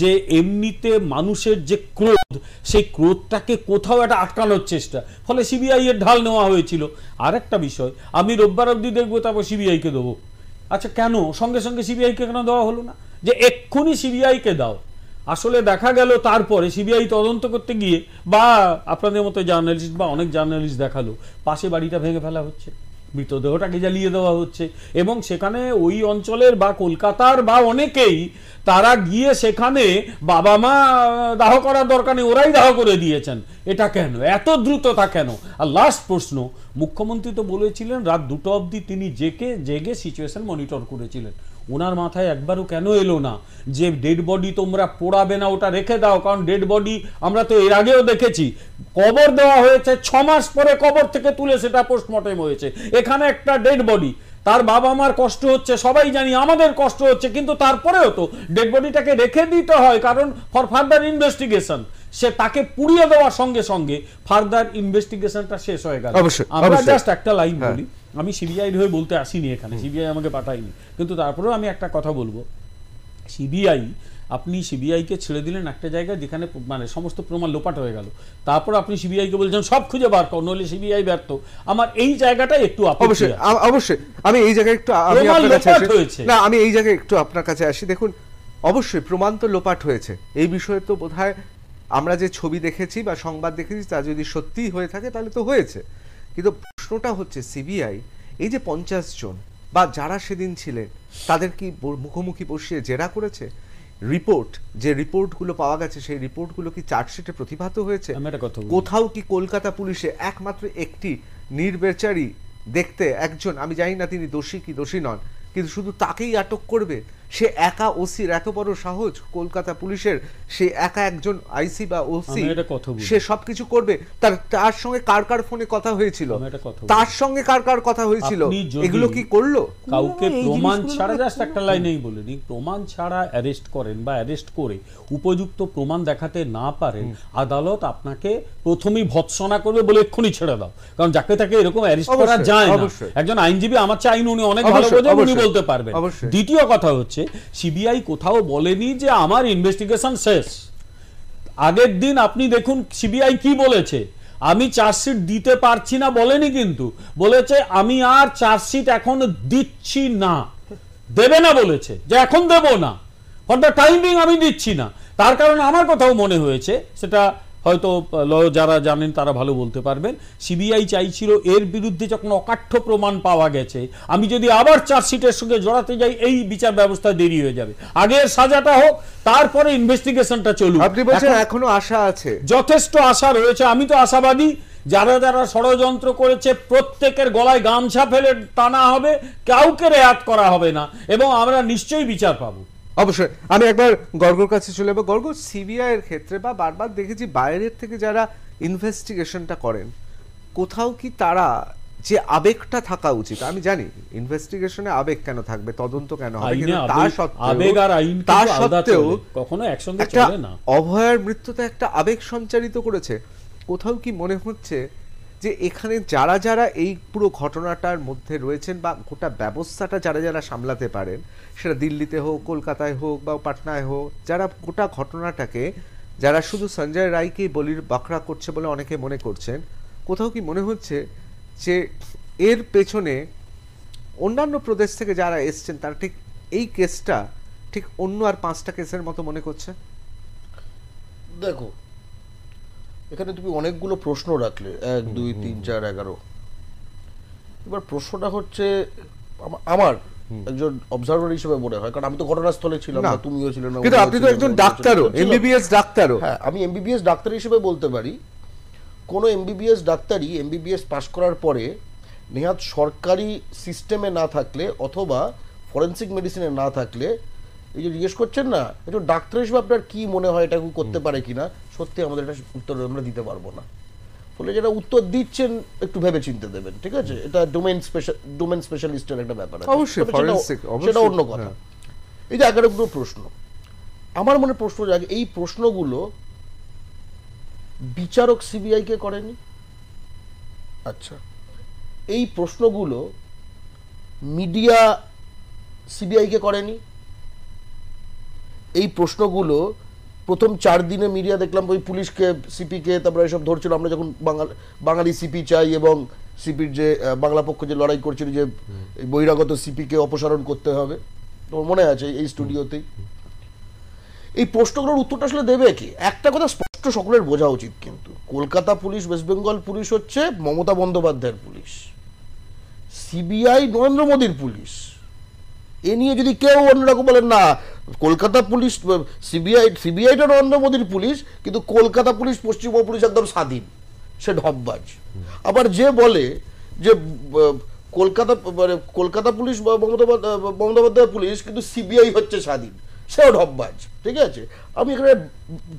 যে এমনিতে মানুষের যে ক্রোধ, সেই ক্রোধটাকে কোথাও একটা আটকানোর চেষ্টা, ফলে সিবিআই এর ঢাল নেওয়া হয়েছিল। আর একটা বিষয়, আমি রোববার অবধি দেখবো, তারপর সিবিআই কে দেবো। আচ্ছা কেন সঙ্গে সঙ্গে সিবিআই কে কেন দেওয়া হলো না, যে এক্ষুনি সিবিআই কে দাও? আসলে দেখা গেল তারপরে সিবিআই তদন্ত করতে গিয়ে, বা আপনাদের মতো জার্নালিস্ট বা অনেক জার্নালিস্ট দেখালো পাশে বাড়িটা ভেঙে ফেলা হচ্ছে, মৃতদেহটাকে জ্বালিয়ে দেওয়া হচ্ছে, এবং সেখানে ওই অঞ্চলের বা কলকাতার বা অনেকেই তারা গিয়ে সেখানে বাবা মা দাহ করার দরকার নেই, ওরাই দাহ করে দিয়েছেন। এটা কেন, এত দ্রুততা কেন? আর লাস্ট প্রশ্ন, মুখ্যমন্ত্রী তো বলেছিলেন রাত 2টা অবধি তিনি জেগে সিচুয়েশন মনিটর করেছিলেন। ওনার মাথায় একবারও কেন এলো না যে ডেড বডি তোমরা পোড়াবে না, ওটা রেখে দাও? কারণ ডেড বডি আমরা তো এর আগেও দেখেছি, কবর দেওয়া হয়েছে 6 মাস পরে কবর থেকে তুলে সেটা পোস্টমর্টেম হয়েছে। এখানে একটা ডেড বডি, তার বাবা মার কষ্ট হচ্ছে, সবাই জানি আমাদের কষ্ট হচ্ছে, কিন্তু তারপরেও তো ডেড বডিটাকে রেখে দিতে হয়, কারণ ফর ফার্দার ইনভেস্টিগেশন। সে তাকে পুড়িয়ে দেওয়ার সঙ্গে সঙ্গে ফার্দার ইনভেস্টিগেশনটা শেষ হয়ে গেল। আমরা জাস্ট একটা লাইন বলি, আমি সিবিআই হয়ে বলতে আসিনি এখানে, সিবিআই আমাকে পাঠায়নি, কিন্তু তারপরেও আমি একটা কথা বলবো। সিবিআই, আপনি সিবিআইকে ছেড়ে দিলেন একটা জায়গায় যেখানে মানে সমস্ত প্রমাণ লোপাট হয়ে গেল, তারপর আপনি সিবিআইকে বলছেন সব খুঁজে বার কর, নইলে সিবিআই ব্যর্থ। আমার এই জায়গাটা একটু অবশ্যই আমি এই জায়গায় একটু আমি এই জায়গায় একটু আপনার কাছে আসি। দেখুন, অবশ্যই প্রমাণ তো লোপাট হয়েছে, এই বিষয়ে তো বোধহয় আমরা যে ছবি দেখেছি বা সংবাদ দেখেছি তা যদি সত্যিই হয়ে থাকে তাহলে তো হয়েছে। কিন্তু প্রশ্নটা হচ্ছে সিবিআই এই যে 50 জন বা যারা সেদিন ছিলেন তাদের কি মুখোমুখি বসিয়ে জেরা করেছে? রিপোর্ট, যে রিপোর্টগুলো পাওয়া গেছে সেই রিপোর্টগুলো কি চার্জশিটে প্রতিভাত হয়েছে? কোথাও কি কলকাতা পুলিশে একমাত্র একটি নির্বিচারী দেখতে একজন, আমি জানি না তিনি দোষী কি দোষী নন, কিন্তু শুধু তাকেই আটক করবে? সে একা ওসির এত বড় সাহস, কলকাতা পুলিশের সে একা একজন আইসি বা ওসি, সে সবকিছু করবে? তার সঙ্গে কার ফোনে কথা হয়েছিল, তার সঙ্গে কার কথা হয়েছিল, এগুলো কি করলো? কাউকে প্রমাণ ছাড়া, জাস্ট একটা লাইনেই বলিনি, প্রমাণ ছাড়া অ্যারেস্ট করেন বা অ্যারেস্ট করে উপযুক্ত প্রমাণ দেখাতে না পারেন, আদালত আপনাকে প্রথমেই ভৎসনা করবে বলে এক্ষুনি ছেড়ে দাও। কারণ যাকে তাকে এরকম অ্যারেস্ট করা যায় না। একজন আইনজীবী, আমার চেয়ে আইন উনি অনেক ভালো বোঝেন, উনি বলতে পারবেন। দ্বিতীয় কথা হচ্ছে, সিবিআই কোথাও বলেনি যে আমার ইনভেস্টিগেশন শেষ। আগের দিন আপনি দেখুন সিবিআই কি বলেছে, আমি চার্জশিট দিতে পারছি না বলেনি, কিন্তু বলেছে আমি আর চার্জশিট এখন দিচ্ছি না, দেবে না বলেছে, যে এখন দেব না, ফর দ্য টাইমিং আমি দিচ্ছি না। তার কারণ আমার কথাও মনে হয়েছে, সেটা হয়তো যারা জানেন তারা ভালো বলতে পারবেন, সিবিআই চাইছিল এর বিরুদ্ধে যখন অকাঠ্য প্রমাণ পাওয়া গেছে, আমি যদি আবার চার্জশিটের সঙ্গে জড়াতে যাই এই বিচার ব্যবস্থা দেরি হয়ে যাবে, আগের সাজাটা হোক তারপরে ইনভেস্টিগেশনটা চলুক। আপনি বলছেন এখনো আশা আছে? যথেষ্ট আশা রয়েছে, আমি তো আশাবাদী। যারা যারা ষড়যন্ত্র করেছে প্রত্যেকের গলায় গামছা ফেলে টানা হবে, কাউকে রেয়াত করা হবে না, এবং আমরা নিশ্চয়ই বিচার পাবো। অবশ্যই। আমি একবার গর্গর কাছে চলে যাবো। গর্গ, সিবিআই এর ক্ষেত্রে বা বারবার দেখেছি বাইরের থেকে যারা ইনভেস্টিগেশনটা করেন, কোথাও কি তারা যে আবেগটা থাকা উচিত, আমি জানি ইনভেস্টিগেশনে আবেগ কেন থাকবে, তদন্ত কেন হবে, কিন্তু তার সত্ত্বেও কখনো একসঙ্গে চলে না। অভয়ার মৃত্যুতে একটা আবেগ সঞ্চারিত করেছে। কোথাও কি মনে হচ্ছে যে এখানে যারা যারা এই পুরো ঘটনাটার মধ্যে রয়েছেন বা গোটা ব্যবস্থাটা যারা যারা সামলাতে পারেন, সেটা দিল্লিতে হোক, কলকাতায় হোক বা পাটনায় হোক, যারা গোটা ঘটনাটাকে, যারা শুধু সঞ্জয় রায়কে বলির বাঁকড়া করছে বলে অনেকে মনে করছেন, কোথাও কি মনে হচ্ছে যে এর পেছনে অন্যান্য প্রদেশ থেকে যারা এসছেন তারা ঠিক এই কেসটা ঠিক অন্য আর 5টা কেসের মতো মনে করছে? দেখো, এখানে তুমি অনেকগুলো প্রশ্ন রাখলে, 1 2 3 4 11। এবার প্রশ্নটা হচ্ছে আমার একজন অবজারভার হিসেবে মনে হয়, কারণ আমি তো ঘটনাস্থলে ছিলাম না, তুমিও ছিলে না, কিন্তু আপনি তো একজন ডাক্তারও, এমবিবিএস ডাক্তারও। হ্যাঁ, আমি এমবিবিএস ডাক্তার হিসেবে বলতে পারি, কোনো এমবিবিএস ডাক্তারই এমবিবিএস পাস করার পরে নেহাত সরকারি সিস্টেমে না থাকলে অথবা ফরেনসিক মেডিসিনে না থাকলে, এই যে জিজ্ঞেস করছেন না, একজন ডাক্তার হিসেবে আপনার কি মনে হয় এটা করতে পারে কিনা, সত্যি আমাদের এটা উত্তর আমরা দিতে পারবো না। ফলে যেটা উত্তর দিচ্ছেন একটু ভেবে চিনতে দেবেন, ঠিক আছে? এটা ডোমেন স্পেশালিস্টের একটা ব্যাপার আছে, সেটা অন্য কথা। এই যে 11গুলো প্রশ্ন, আমার মনে প্রশ্ন জাগে, এই প্রশ্নগুলো বিচারক সিবিআই কে করেনি। আচ্ছা, এই প্রশ্নগুলো মিডিয়া সিবিআই কে করেনি। এই প্রশ্নগুলো প্রথম 4 দিনে মিডিয়া দেখলাম ওই পুলিশকে, সিপিকে, তারপরে এসব ধরছিল। আমরা যখন বাঙালি সিপি চাই এবং সিপির যে বাংলা পক্ষ যে লড়াই করছিল যে বহিরাগত সিপিকে অপসারণ করতে হবে, তোমার মনে আছে এই স্টুডিওতেই। এই প্রশ্নগুলোর উত্তরটা আসলে দেবে কি? একটা কথা স্পষ্ট সকলের বোঝা উচিত, কিন্তু Kolkata police, West Bengal police হচ্ছে মমতা বন্দ্যোপাধ্যায়ের পুলিশ। সিবিআই নরেন্দ্র মোদীর পুলিশ, এ নিয়ে যদি কেউ অন্যরকম বলেন না, কলকাতা পুলিশ সিবিআইটা নরেন্দ্র মোদীর পুলিশ, কিন্তু কলকাতা পুলিশ পশ্চিমবঙ্গ পুলিশ একদম স্বাধীন, সে ঢপবাজ। আবার যে বলে যে কলকাতা পুলিশ বা বন্দ্যোপাধ্যায় পুলিশ কিন্তু সিবিআই হচ্ছে স্বাধীন, সেও ঢপবাজ। ঠিক আছে, আমি এখানে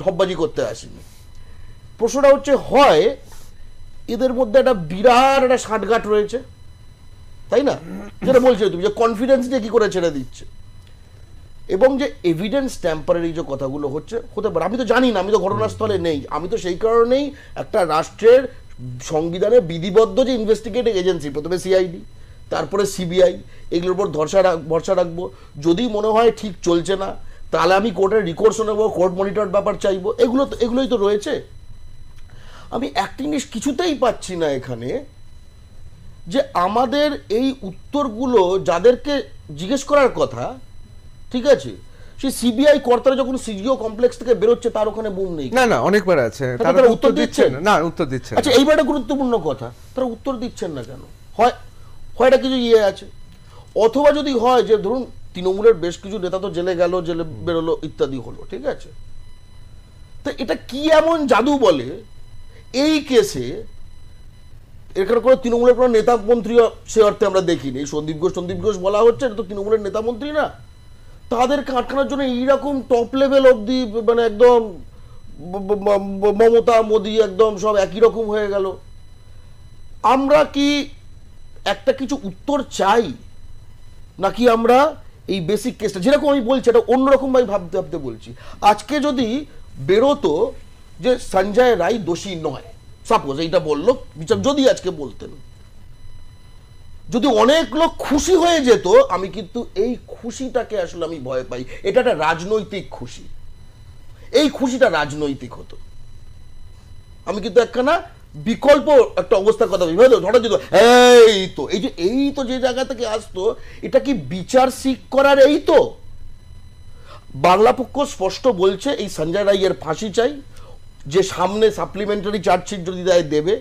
ঢপবাজি করতে আসিনি। প্রশ্নটা হচ্ছে, হয় এদের মধ্যে একটা বিরাট একটা ষাটঘাট রয়েছে, তাই না, যেটা বলছো তুমি, যে কনফিডেন্স দিয়ে কি করে ছেড়ে দিচ্ছে, এবং যে এভিডেন্স ট্যাম্পারারি যে কথাগুলো হচ্ছে, হতে পারে, আমি তো জানি না, আমি তো ঘটনাস্থলে নেই, আমি তো সেই কারণেই একটা রাষ্ট্রের সংবিধানে বিধিবদ্ধ যে ইনভেস্টিগেটিং এজেন্সি, প্রথমে সিআইডি, তারপরে সিবিআই, এগুলোর উপর ভরসা রাখবো। যদি মনে হয় ঠিক চলছে না, তাহলে আমি কোর্টের রিকোর্স নেবো, কোর্ট মনিটর ব্যাপার চাইবো, এগুলোই তো রয়েছে। আমি একটা জিনিস কিছুতেই পাচ্ছি না এখানে, যে আমাদের এই উত্তরগুলো যাদেরকে জিজ্ঞেস করার কথা, ঠিক আছে, সেই সিবিআই কর্তারা যখন সিজিও কমপ্লেক্স থেকে বেরোচ্ছে, তার ওখানে বুম নেই। না অনেকবার আছে, তারা উত্তর দিচ্ছেন না, উত্তর দিচ্ছেন। আচ্ছা, এইবার একটা গুরুত্বপূর্ণ কথা, তারা উত্তর দিচ্ছেন না কেন? হয় এটা কিছু আছে, অথবা যদি হয় যে ধরুন তৃণমূলের বেশ কিছু নেতা তো জেলে গেল, জেলে বেরোলো, ইত্যাদি হলো, ঠিক আছে, তো এটা কি এমন জাদু বলে এই কেসে? এখানে কোনো তৃণমূলের কোনো নেতা মন্ত্রী সে অর্থে আমরা দেখিনি। সন্দীপ ঘোষ বলা হচ্ছে, এটা তো তৃণমূলের নেতা মন্ত্রী না, তাদেরকে আটকানোর জন্য এইরকম টপ লেভেল অব্দি, মানে একদম মমতা মোদী একদম সব একই রকম হয়ে গেল। আমরা কি একটা কিছু উত্তর চাই, নাকি আমরা এই বেসিক কেসটা, যেরকম আমি বলছি, এটা অন্যরকম ভাবে ভাবতে বলছি। আজকে যদি বেরোতো যে সঞ্জয় রায় দোষী নয়, সাপোজ এইটা বললো বিচার, যদি আজকে বলতেন, যদি অনেক লোক খুশি হয়ে যেত, আমি কিন্তু এই খুশিটাকে আসলে আমি ভয় পাই। এটা একটা রাজনৈতিক খুশি, এই খুশিটা রাজনৈতিক হতো, আমি কিন্তু একখানা বিকল্প একটা অবস্থার কথা বলি। ধরো যদি এই তো যে জায়গা থেকে আসতো, এটা কি বিচার সিক করার? এই তো বাংলা পক্ষ স্পষ্ট বলছে, এই সঞ্জয় রায়ের ফাঁসি চাই, যে সামনে সাপ্লিমেন্টারি চার্জশিট যদি দেবে,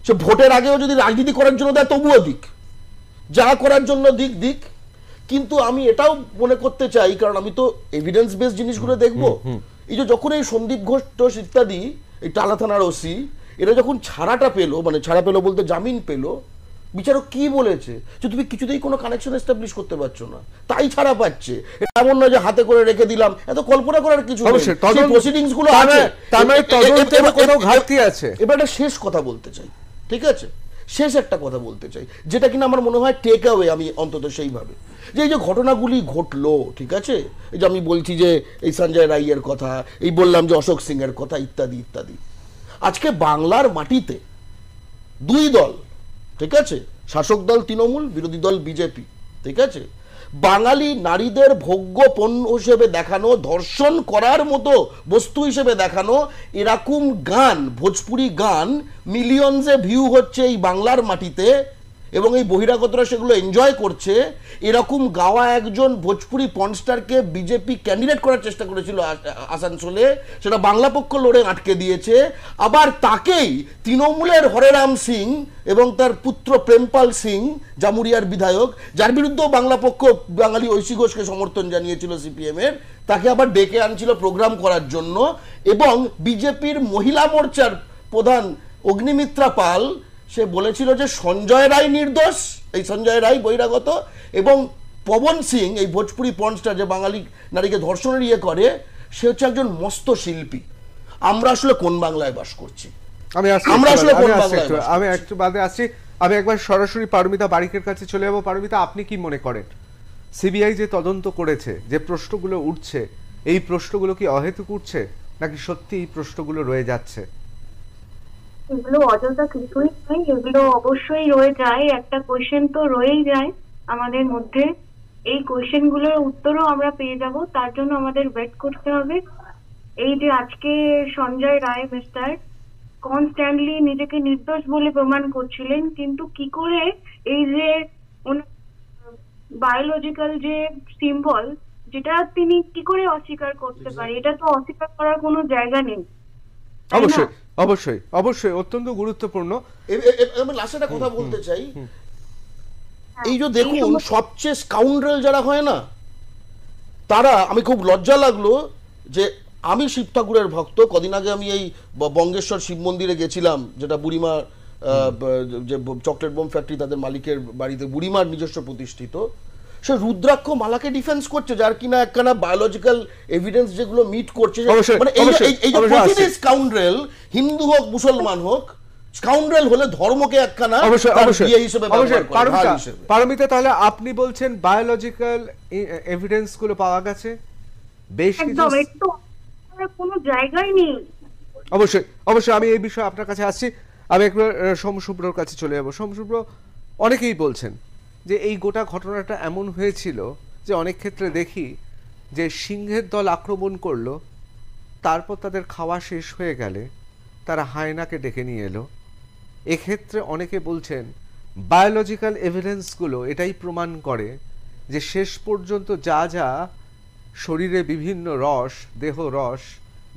সে ভোটের আগেও যদি রাজনীতি করার জন্য দেয় তবুও দিক, যা করার জন্য দিক। কিন্তু আমি এটাও মনে করতে চাই, কারণ আমি তো এভিডেন্স বেস জিনিসগুলো দেখবো। এই যে যখন এই সন্দীপ ঘোষ ইত্যাদি, এই টালা থানার ওসি, এরা যখন ছাড়া পেলো বলতে জামিন পেলো, বিচারক কি বলেছে যে তুমি কিছুতেই কোনো কানেকশন এস্টাবলিশ করতে পারছো না, তাই ছাড়া পাচ্ছে। এমন নয় যে হাতে করে রেখে দিলাম, এত কল্পনা করার কিছু নেই, প্রসিডিংস গুলো আছে, ঘাটতি আছে। এবার একটা শেষ কথা বলতে চাই, ঠিক আছে, শেষ একটা কথা বলতে চাই, যেটা কিনা আমার মনে হয় টেক অ্যাওয়ে, আমি অন্তত সেইভাবে, যে এই যে ঘটনাগুলি ঘটলো, ঠিক আছে, এই যে আমি বলছি যে এই সঞ্জয় রায়ের কথা, এই বললাম যে অশোক সিং এর কথা, ইত্যাদি ইত্যাদি, আজকে বাংলার মাটিতে দুই দল, ঠিক আছে, শাসক দল তৃণমূল, বিরোধী দল বিজেপি, ঠিক আছে, বাঙালি নারীদের ভোগ্য পণ্য হিসেবে দেখানো, ধর্ষণ করার মতো বস্তু হিসেবে দেখানো, এরকম গান, ভোজপুরি গান মিলিয়নসে ভিউ হচ্ছে এই বাংলার মাটিতে, এবং এই বহিরাগতরা সেগুলো এনজয় করছে। এরকম গাওয়া একজন ভোজপুরি পর্নস্টারকে বিজেপি ক্যান্ডিডেট করার চেষ্টা করেছিল আসানসোলে, সেটা বাংলা পক্ষ লড়ে আটকে দিয়েছে। আবার তাকেই তৃণমূলের হরেরাম সিং এবং তার পুত্র প্রেমপাল সিং, জামুরিয়ার বিধায়ক, যার বিরুদ্ধেও বাংলা পক্ষ বাঙালি ঐশী ঘোষকে সমর্থন জানিয়েছিল সিপিএম এর, তাকে আবার ডেকে আনছিল প্রোগ্রাম করার জন্য। এবং বিজেপির মহিলা মোর্চার প্রধান অগ্নিমিত্রা পাল, সে বলেছিল যে সঞ্জয় রায় নির্দোষ, এই সঞ্জয় রায় বহিরাগত, এবং পবন সিং, এই ভোজপুরি পর্নস্টার যে বাঙালি নারীকে ধর্ষণের করে, সে হচ্ছে একজন মস্ত শিল্পী। আমরা আসলে কোন বাংলায় বাস করছি? আমি একটু বাদে আসছি। আমি একবার সরাসরি পারমিতা বারিকের কাছে চলে যাবো। পারমিতা, আপনি কি মনে করেন সিবিআই যে তদন্ত করেছে, যে প্রশ্নগুলো উঠছে, এই প্রশ্নগুলো কি অহেতুক উঠছে, নাকি সত্যি এই প্রশ্নগুলো রয়ে যাচ্ছে? এগুলো অযথা কিছুই নয়, এগুলো অবশ্যই রয়ে যায়, একটা কোয়েশ্চেন তো রয়েই যায় আমাদের মধ্যে। এই কোয়েশ্চেন গুলোর উত্তরও আমরা পেয়ে যাব, তার জন্য আমাদের ওয়েট করতে হবে। এই যে আজকে সঞ্জয় রায় মিস্টার কনস্ট্যান্টলি নিজেকে নির্দোষ বলে প্রমাণ করছিলেন, কিন্তু কি করে এই যে বায়োলজিক্যাল যে সিম্বল, যেটা তিনি কি করে অস্বীকার করতে পারে? এটা তো অস্বীকার করার কোনো জায়গা নেই। অবশ্যই অবশ্যই অবশ্যই অত্যন্ত গুরুত্বপূর্ণ। আমি লাস্ট একটা কথা বলতে চাই, এই যে দেখুন সবচেয়ে স্কাউন্ড্রেল যারা হয় না, তারা, আমি খুব লজ্জা লাগলো যে আমি শিব ঠাকুরের ভক্ত, কদিন আগে আমি এই বঙ্গেশ্বর শিব মন্দিরে গেছিলাম, যেটা বুড়িমা যে চকলেট বোম ফ্যাক্টরি তাদের মালিকের বাড়িতে বুড়িমার নিজস্ব প্রতিষ্ঠিত, সে রুদ্রাক্ষ মালাকে ডিফেন্স করছে, যার কিনা একখানা বায়োলজিক্যাল এভিডেন্স যেগুলো মিট করছে। মানে এই যে প্রতিটি স্কাউন্ড্রেল, হিন্দু হোক মুসলমান হোক, স্কাউন্ড্রেল হলে ধর্মকে একখানা ইয়ে হিসেবে ব্যবহার করে, ঢাল হিসেবে। পারমিতা, তাহলে আপনি বলছেন বায়োলজিক্যাল এভিডেন্স গুলো পাওয়া গেছে বেশ কিছু, কোনো জায়গায় নেই। অবশ্যই অবশ্যই আমি এই বিষয়ে আপনার কাছে আসছি। আমি একবার সোমশুভ্রর কাছে চলে যাবো। সোমশুভ্র, অনেকেই বলছেন যে এই গোটা ঘটনাটা এমন হয়েছিল যে অনেক ক্ষেত্রে দেখি যে সিংহের দল আক্রমণ করলো, তারপর তাদের খাওয়া শেষ হয়ে গেলে তারা হায়নাকে ডেকে নিয়ে এলো। এক্ষেত্রে অনেকে বলছেন বায়োলজিক্যাল এভিডেন্সগুলো এটাই প্রমাণ করে যে শেষ পর্যন্ত যা যা শরীরে বিভিন্ন রস, দেহ রস,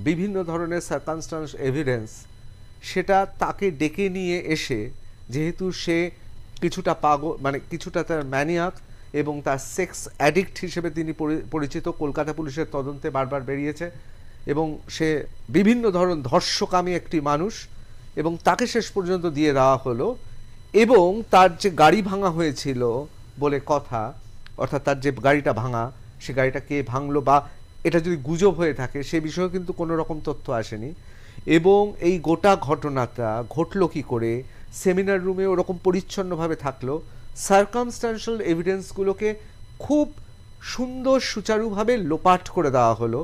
বিভিন্ন ধরনের সার্কামস্টান্স এভিডেন্স, সেটা তাকে ডেকে নিয়ে এসে, যেহেতু সে কিছুটা পাগল, মানে কিছুটা তার ম্যানিয়াক এবং তার সেক্স অ্যাডিক্ট হিসেবে তিনি পরিচিত, কলকাতা পুলিশের তদন্তে বারবার বেরিয়েছে, এবং সে বিভিন্ন ধরনের ধর্ষকামী একটি মানুষ, এবং তাকে শেষ পর্যন্ত দিয়ে দেওয়া হলো। এবং তার যে গাড়ি ভাঙা হয়েছিল বলে কথা, অর্থাৎ তার যে গাড়িটা ভাঙা, সে গাড়িটা কে ভাঙলো বা এটা যদি গুজব হয়ে থাকে সে বিষয়েও কিন্তু কোনো রকম তথ্য আসেনি। এবং এই গোটা ঘটনাটা ঘটলো কি করে, সেমিনার রুমে ওরকম পরিচ্ছন্নভাবে থাকলো, সার্কামস্ট্যান্সিয়াল এভিডেন্সগুলোকে খুব সুন্দর সুচারুভাবে লোপাট করে দেওয়া হলো।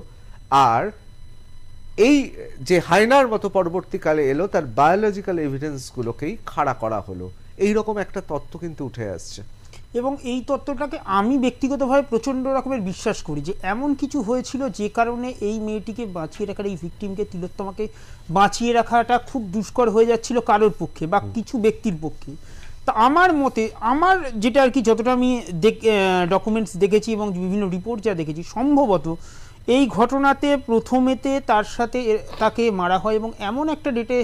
আর এই যে হায়নার মতো পরবর্তীকালে এলো, তার বায়োলজিক্যাল এভিডেন্সগুলোকেই খাড়া করা হলো। এই রকম একটা তথ্য কিন্তু উঠে আসছে, এবং এই তত্ত্বটাকে আমি ব্যক্তিগতভাবে প্রচণ্ড রকমের বিশ্বাস করি যে এমন কিছু হয়েছিল যে কারণে এই মেয়েটিকে বাঁচিয়ে রাখার, এই ভিকটিমকে, তিলোত্তমাকে বাঁচিয়ে রাখাটা খুব দুষ্কর হয়ে যাচ্ছিল কারোর পক্ষে বা কিছু ব্যক্তির পক্ষে। তা আমার মতে, আমার যেটা আর কি, যতটা আমি ডকুমেন্টস দেখেছি এবং বিভিন্ন রিপোর্ট যা দেখেছি, সম্ভবত এই ঘটনাতে প্রথমেতে তার সাথে তাকে মারা হয় এবং এমন একটা ডেটে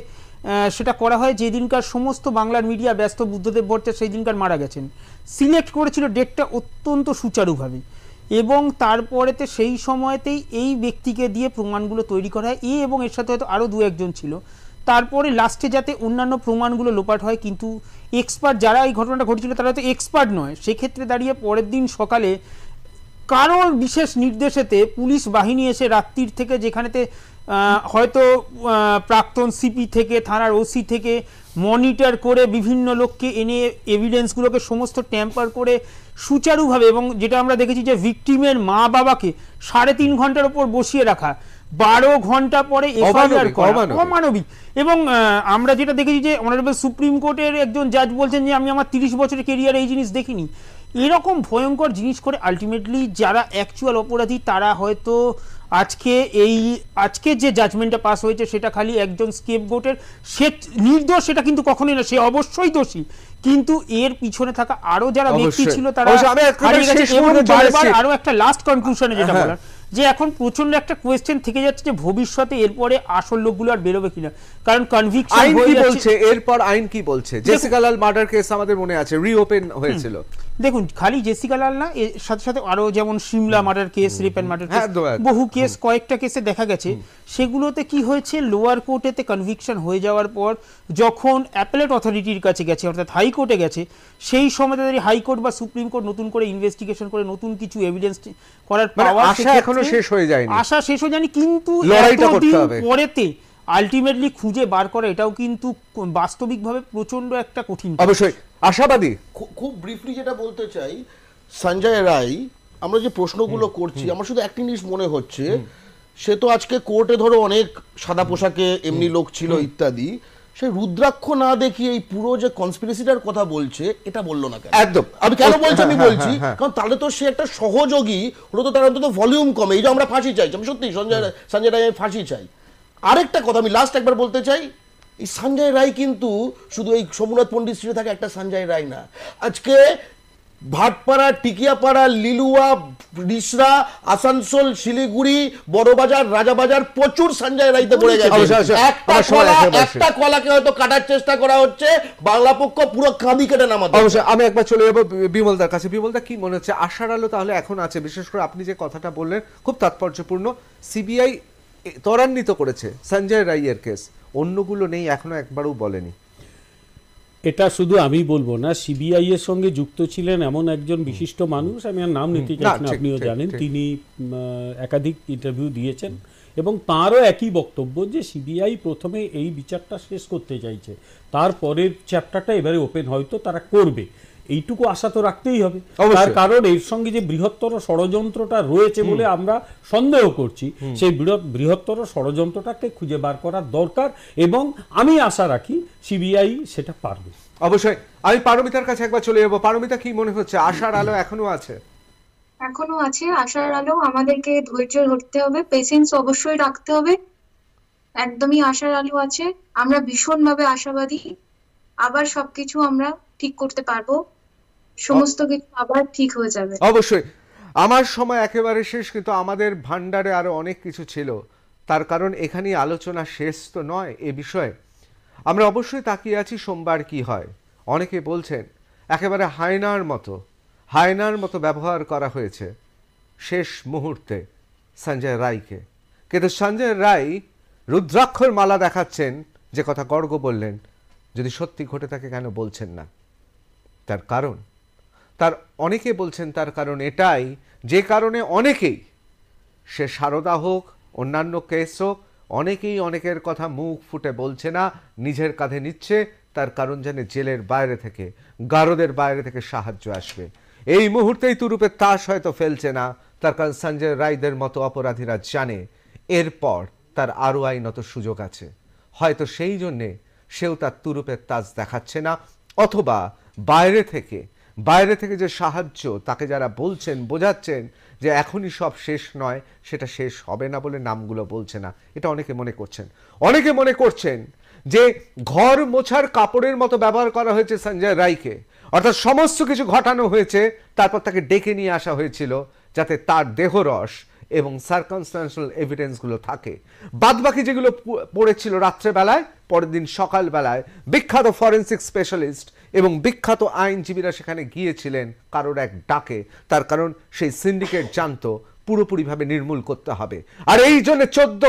সেটা করা হয় যেদিনকার সমস্ত বাংলার মিডিয়া ব্যস্ত, বুদ্ধদেব ভট্টাচার্য সেই দিনকার মারা গেছেন, সিলেক্ট করেছিল ডেটটা অত্যন্ত সুচারুভাবে, এবং তারপরেতে সেই সময়তেই এই ব্যক্তিকে দিয়ে প্রমাণগুলো তৈরি করা হয়। এবং এর সাথে হয়তো আরও দু একজন ছিল, তারপরে লাস্টে যাতে অন্যান্য প্রমাণগুলো লোপাট হয়। কিন্তু এক্সপার্ট যারা এই ঘটনাটা ঘটেছিল তারা হয়তো এক্সপার্ট নয়, সেক্ষেত্রে দাঁড়িয়ে পরের দিন সকালে কারোর বিশেষ নির্দেশেতে পুলিশ বাহিনী এসে রাত্রির থেকে, যেখানেতে হয়তো প্রাক্তন সিপি থেকে, থানার ওসি থেকে মনিটর করে বিভিন্ন লোককে এনে এভিডেন্সগুলোকে সমস্ত ট্যাম্পার করে সুচারুভাবে, এবং যেটা আমরা দেখেছি যে ভিকটিমের মা বাবাকে 3.5 ঘন্টার ওপর বসিয়ে রাখা, 12 ঘন্টা পরে এফআইআর করা, অমানবিক। এবং আমরা যেটা দেখেছি যে অনারেবল সুপ্রিম কোর্টের একজন জাজ বলছেন যে আমি আমার 30 বছরের কেরিয়ারে এই জিনিস দেখিনি। এরকম ভয়ঙ্কর জিনিস করে আলটিমেটলি যারা অ্যাকচুয়াল অপরাধী তারা হয়তো আজকে যে জাজমেন্টটা পাস হয়েছে সেটা খালি একজন স্কেপগোটের, সে নির্দোষ সেটা কিন্তু কখনোই না, সে অবশ্যই দোষী, কিন্তু এর পিছনে থাকা আরো যারা ব্যক্তি ছিল তারা হারিয়ে গেছে। এবং বারবার আরো একটা লাস্ট কনক্লুশনে যেটা বলার, যে এখন প্রচন্ড একটা কোয়েশ্চেন থেকে যাচ্ছে যে ভবিষ্যতে এরপরে আসল লোকগুলো আর বেরোবে কিনা, কারণ কনভিকশন আইন কি বলছে, এরপর আইন কি বলছে? জেসিকা লাল মার্ডার কেস আমাদের মনে আছে, রিওপেন হয়েছিল। দেখুন, খালি জেসিকা লাল না, এর সাথে সাথে আরো যেমন Shimla murder case, rape and murder case, বহু কেস, কয়েকটা কেসে দেখা গেছে সেগুলোতে কি হয়েছে, লোয়ার কোর্টেতে কনভিকশন হয়ে যাওয়ার পর যখন অ্যাপেলেট অথরিটির কাছে গেছে, অর্থাৎ হাইকোর্টে গেছে, সেই সময় তাদের হাইকোর্ট বা সুপ্রিম কোর্ট নতুন করে ইনভেস্টিগেশন করে নতুন কিছু এভিডেন্স করার পাওয়ার, আশা এখনো শেষ হয়ে যায়নি, আশা শেষ হয়ে যায়নি, কিন্তু এতদিন পরেতে আলটিমেটলি খুঁজে বার করা এটাও কিন্তু বাস্তবিকভাবে প্রচন্ড একটা কঠিন। অবশ্যই আশাবাদী। খুব ব্রিফলি যেটা বলতে চাই, সঞ্জয় রায়, আমরা যে প্রশ্নগুলো করছি, আমার শুধু একটা জিনিস মনে হচ্ছে, সে তো আজকে কোর্টে ধরো অনেক সাদা পোশাকে এমনি লোক ছিল ইত্যাদি, সে রুদ্রাক্ষ না দেখিয়ে এই পুরো যে কনস্পিরেসিটার কথা বলছে এটা বললো না কেন? একদম, আমি কেন বলছি আমি বলছি, কারণ তাহলে তো সে একটা সহযোগী হলো, তো তার অন্তত ভলিউম কমে। এই যে আমরা ফাঁসি চাইছি, আমি সত্যি সঞ্জয় রায় ফাঁসি চাই। আরেকটা কথা আমি লাস্ট একবার বলতে চাই, এই সঞ্জয় রায় কিন্তু শুধু এই সোমনাথ পণ্ডিত স্ট্রিটে থাকে একটা সঞ্জয় রায় না, আজকে ভাটপাড়া, টিকিয়াপাড়া, লিলুয়া, রিসরা, আসানসোল, শিলিগুড়ি, বড়বাজার, রাজাবাজার প্রচুর সঞ্জয় রাইতে পড়ে গেছে। একটা কলাকে হয়তো কাটার চেষ্টা করা হচ্ছে, বাংলা পক্ষ পুরো কাঁদি কেটে নামাতে। অবশ্যই আমি একবার চলে যাবো বিমলদার কাছে। বিমলদা, কি মনে হচ্ছে আশার আলো তাহলে এখন আছে? বিশেষ করে আপনি যে কথাটা বললেন খুব তাৎপর্যপূর্ণ, সিবিআই ত্বরান্বিত করেছে সঞ্জয় রাইয়ের কেস, অন্যগুলো নেই এখনো একবারও বলেনি। এটা শুধু আমি বলবো না, সিবিআই এর সঙ্গে যুক্ত ছিলেন এমন একজন বিশিষ্ট মানুষ, আমি আর নাম নিতে চাইছি না, আপনিও জানেন, তিনি একাধিক ইন্টারভিউ দিয়েছেন এবং তাঁরও একই বক্তব্য যে সিবিআই প্রথমে এই বিচারটা শেষ করতে চাইছে, তারপরের চ্যাপ্টারটা এবারে ওপেন হয়তো তারা করবে, এইটুকু আশা তো রাখতেই হবে। তার কারণ এর সঙ্গে যে বৃহত্তর ষড়যন্ত্রটা রয়েছে বলে আমরা সন্দেহ করছি, সেই বৃহত্তর ষড়যন্ত্রটাকে খুঁজে বার করার দরকার এবং আমি আশা রাখি সিবিআই সেটা পারবে। অবশ্যই। আমি পারমিতার কাছে একবার চলে যাবো। পারমিতা, কি মনে হচ্ছে আশার আলো এখনো আছে? এখনো আছে আশার আলো, আমাদেরকে ধৈর্য ধরতে হবে, পেশেন্স অবশ্যই রাখতে হবে, একদমই আশার আলো আছে। আমরা ভীষণভাবে আশাবাদী, আবার সবকিছু আমরা ঠিক করতে পারবো, সমস্ত কিছু আবার ঠিক হয়ে যাবে। অবশ্যই। আমার সময় একেবারে শেষ, কিন্তু আমাদের ভান্ডারে আরো অনেক কিছু ছিল, তার কারণ এখানে আলোচনা শেষ তো নয় এ বিষয়ে। আমরা অবশ্যই তাকিয়ে আছি সোমবার কি হয়। অনেকে বলছেন একেবারে হায়নার মতো ব্যবহার করা হয়েছে শেষ মুহূর্তে সঞ্জয় রায়কে, কিন্তু সঞ্জয় রায় রুদ্রাক্ষর মালা দেখাচ্ছেন, যে কথা গর্গ বললেন, যদি সত্যি ঘটে থাকে কেন বলছেন না? তার কারণ, অনেকে বলছেন তার কারণ এটাই, যে কারণে অনেকেই, সে সারদা হোক অন্যান্য কেস হোক, অনেকেই অনেকের কথা মুখ ফুটে বলছে না, নিজের কাঁধে নিচ্ছে, তার কারণ জানে জেলের বাইরে থেকে, গারদের বাইরে থেকে সাহায্য আসবে। এই মুহূর্তেই তুরুপের তাস হয়তো ফেলছে না, তার কারণ সঞ্জয় রায়দের মতো অপরাধীরা জানে এরপর তার আরও আইনত সুযোগ আছে, হয়তো সেই জন্যে সেও তার তুরুপের তাস দেখাচ্ছে না, অথবা বাইরে থেকে যে সাহায্য তাকে যারা বলছেন, বোঝাচ্ছেন যে এখনই সব শেষ নয়, সেটা শেষ হবে না বলে নামগুলো বলছে না। এটা অনেকে মনে করছেন যে ঘর মোছার কাপড়ের মতো ব্যবহার করা হয়েছে সঞ্জয় রায়কে, অর্থাৎ সমস্ত কিছু ঘটানো হয়েছে, তারপর তাকে ডেকে নিয়ে আসা হয়েছিল যাতে তার দেহরস এবং সার্কামস্ট্যান্সিয়াল এভিডেন্সগুলো থাকে। বাদবাকি যেগুলো পড়েছিল রাত্রেবেলায়, পরের দিন সকালবেলায় বিখ্যাত ফরেন্সিক স্পেশালিস্ট এবং বিখ্যাত আইনজীবীরা সেখানে গিয়েছিলেন কারোর এক ডাকে, তার কারণ সেই সিন্ডিকেট জানতো পুরোপুরিভাবে নির্মূল করতে হবে। আর এই জন্য 14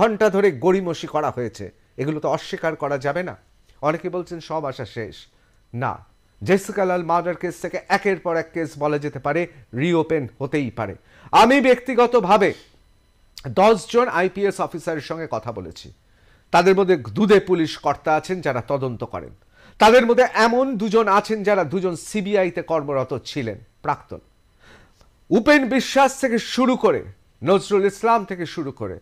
ঘন্টা ধরে গড়িমসি করা হয়েছে, এগুলো তো অস্বীকার করা যাবে না। অনেকে বলছেন সব আশা শেষ, না, জেসিকা লাল মার্ডার কেস থেকে একের পর এক কেস বলা যেতে পারে রিওপেন হতেই পারে। আমি ব্যক্তিগতভাবে 10 জন আইপিএস অফিসারের সঙ্গে কথা বলেছি, তাদের মধ্যে দুদে পুলিশ কর্তা আছেন যারা তদন্ত করেন, তাদের মধ্যে এমন 2 জন আছেন যারা 2 জন সিবিআইতে কর্মরত ছিলেন, প্রাক্তন। উপেন বিশ্বাস থেকে শুরু করে, নজরুল ইসলাম থেকে শুরু করে,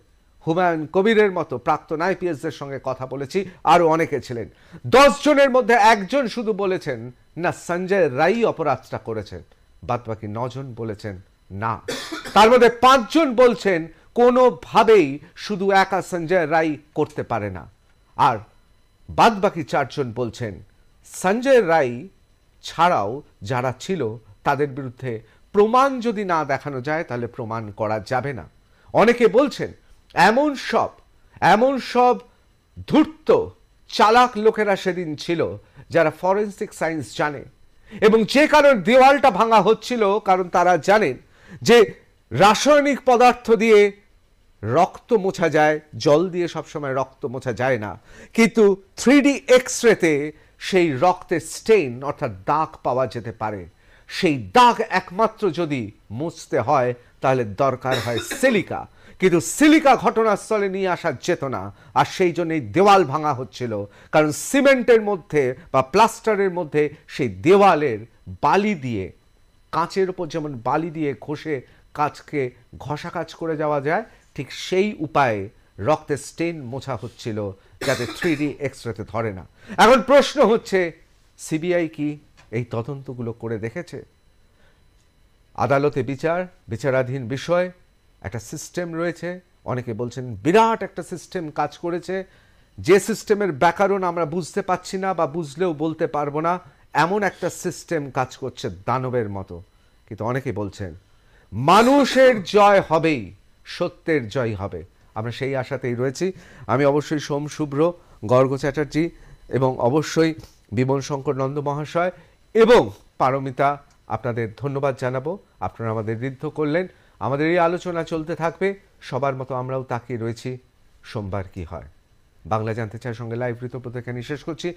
হুমায়ুন কবিরের মতো প্রাক্তন আইপিএসদের সঙ্গে কথা বলেছি, আরো অনেকে ছিলেন। 10 জনের মধ্যে একজন শুধু বলেছেন না সঞ্জয় রায় অপরাধটা করেছেন, বাদবাকি 9 জন বলেছেন না। তার মধ্যে 5 জন বলছেন কোনোভাবেই শুধু একা সঞ্জয় রায় করতে পারে না, আর বাদবাকি 4 জন বলছেন সঞ্জয় রায় ছাড়াও যারা ছিল তাদের বিরুদ্ধে প্রমাণ যদি না দেখানো যায় তাহলে প্রমাণ করা যাবে না। অনেকে বলছেন এমন সব ধূর্ত চালাক লোকেরা সেদিন ছিল যারা ফরেন্সিক সায়েন্স জানে, এবং যে কারণ দেওয়ালটা ভাঙা হচ্ছিল কারণ তারা জানেন যে রাসায়নিক পদার্থ দিয়ে রক্ত মোছা যায়, জল দিয়ে সবসময় রক্ত মোছা যায় না, কিন্তু 3D এক্সরেতে সেই রক্তের স্টেইন অর্থাৎ দাগ পাওয়া যেতে পারে। সেই দাগ একমাত্র যদি মুছতে হয় তাহলে দরকার হয় সিলিকা, কিন্তু সিলিকা ঘটনাস্থলে নিয়ে আসা যেত না, আর সেই জন্যই দেওয়াল ভাঙা হচ্ছিল, কারণ সিমেন্টের মধ্যে বা প্লাস্টারের মধ্যে সেই দেওয়ালের বালি দিয়ে, কাঁচের উপর যেমন বালি দিয়ে ঘষে কাঁচকে ঘষা কাজ করে যাওয়া যায়, ঠিক সেই উপায়ে রক্তের স্টেন মোছা হচ্ছিল যাতে 3D এক্সরেতে ধরে না। এখন প্রশ্ন হচ্ছে সিবিআই কি এই তদন্তগুলো করে দেখেছে? আদালতে বিচারাধীন বিষয়, একটা সিস্টেম রয়েছে, অনেকে বলছেন বিরাট একটা সিস্টেম কাজ করেছে, যে সিস্টেমের ব্যাকরণ আমরা বুঝতে পাচ্ছি না বা বুঝলেও বলতে পারবো না, এমন একটা সিস্টেম কাজ করছে দানবের মতো, কিন্তু অনেকেই বলছেন মানুষের জয় হবেই, সত্যের জয় হবে। আমরা সেই আশাতেই রয়েছি। আমি অবশ্যই সোম শুভ্র, গর্গ চ্যাটার্জি এবং অবশ্যই বিমল শঙ্কর নন্দ মহাশয় এবং পারমিতা, আপনাদের ধন্যবাদ জানাবো। আপনারা আমাদের ঋদ্ধ করলেন। আমাদের এই আলোচনা চলতে থাকবে। সবার মতো আমরাও তাকিয়ে রয়েছি সোমবার কি হয়। বাংলা জানতে চাই সঙ্গে লাইভ ঋতব্রত এখানে শেষ করছি।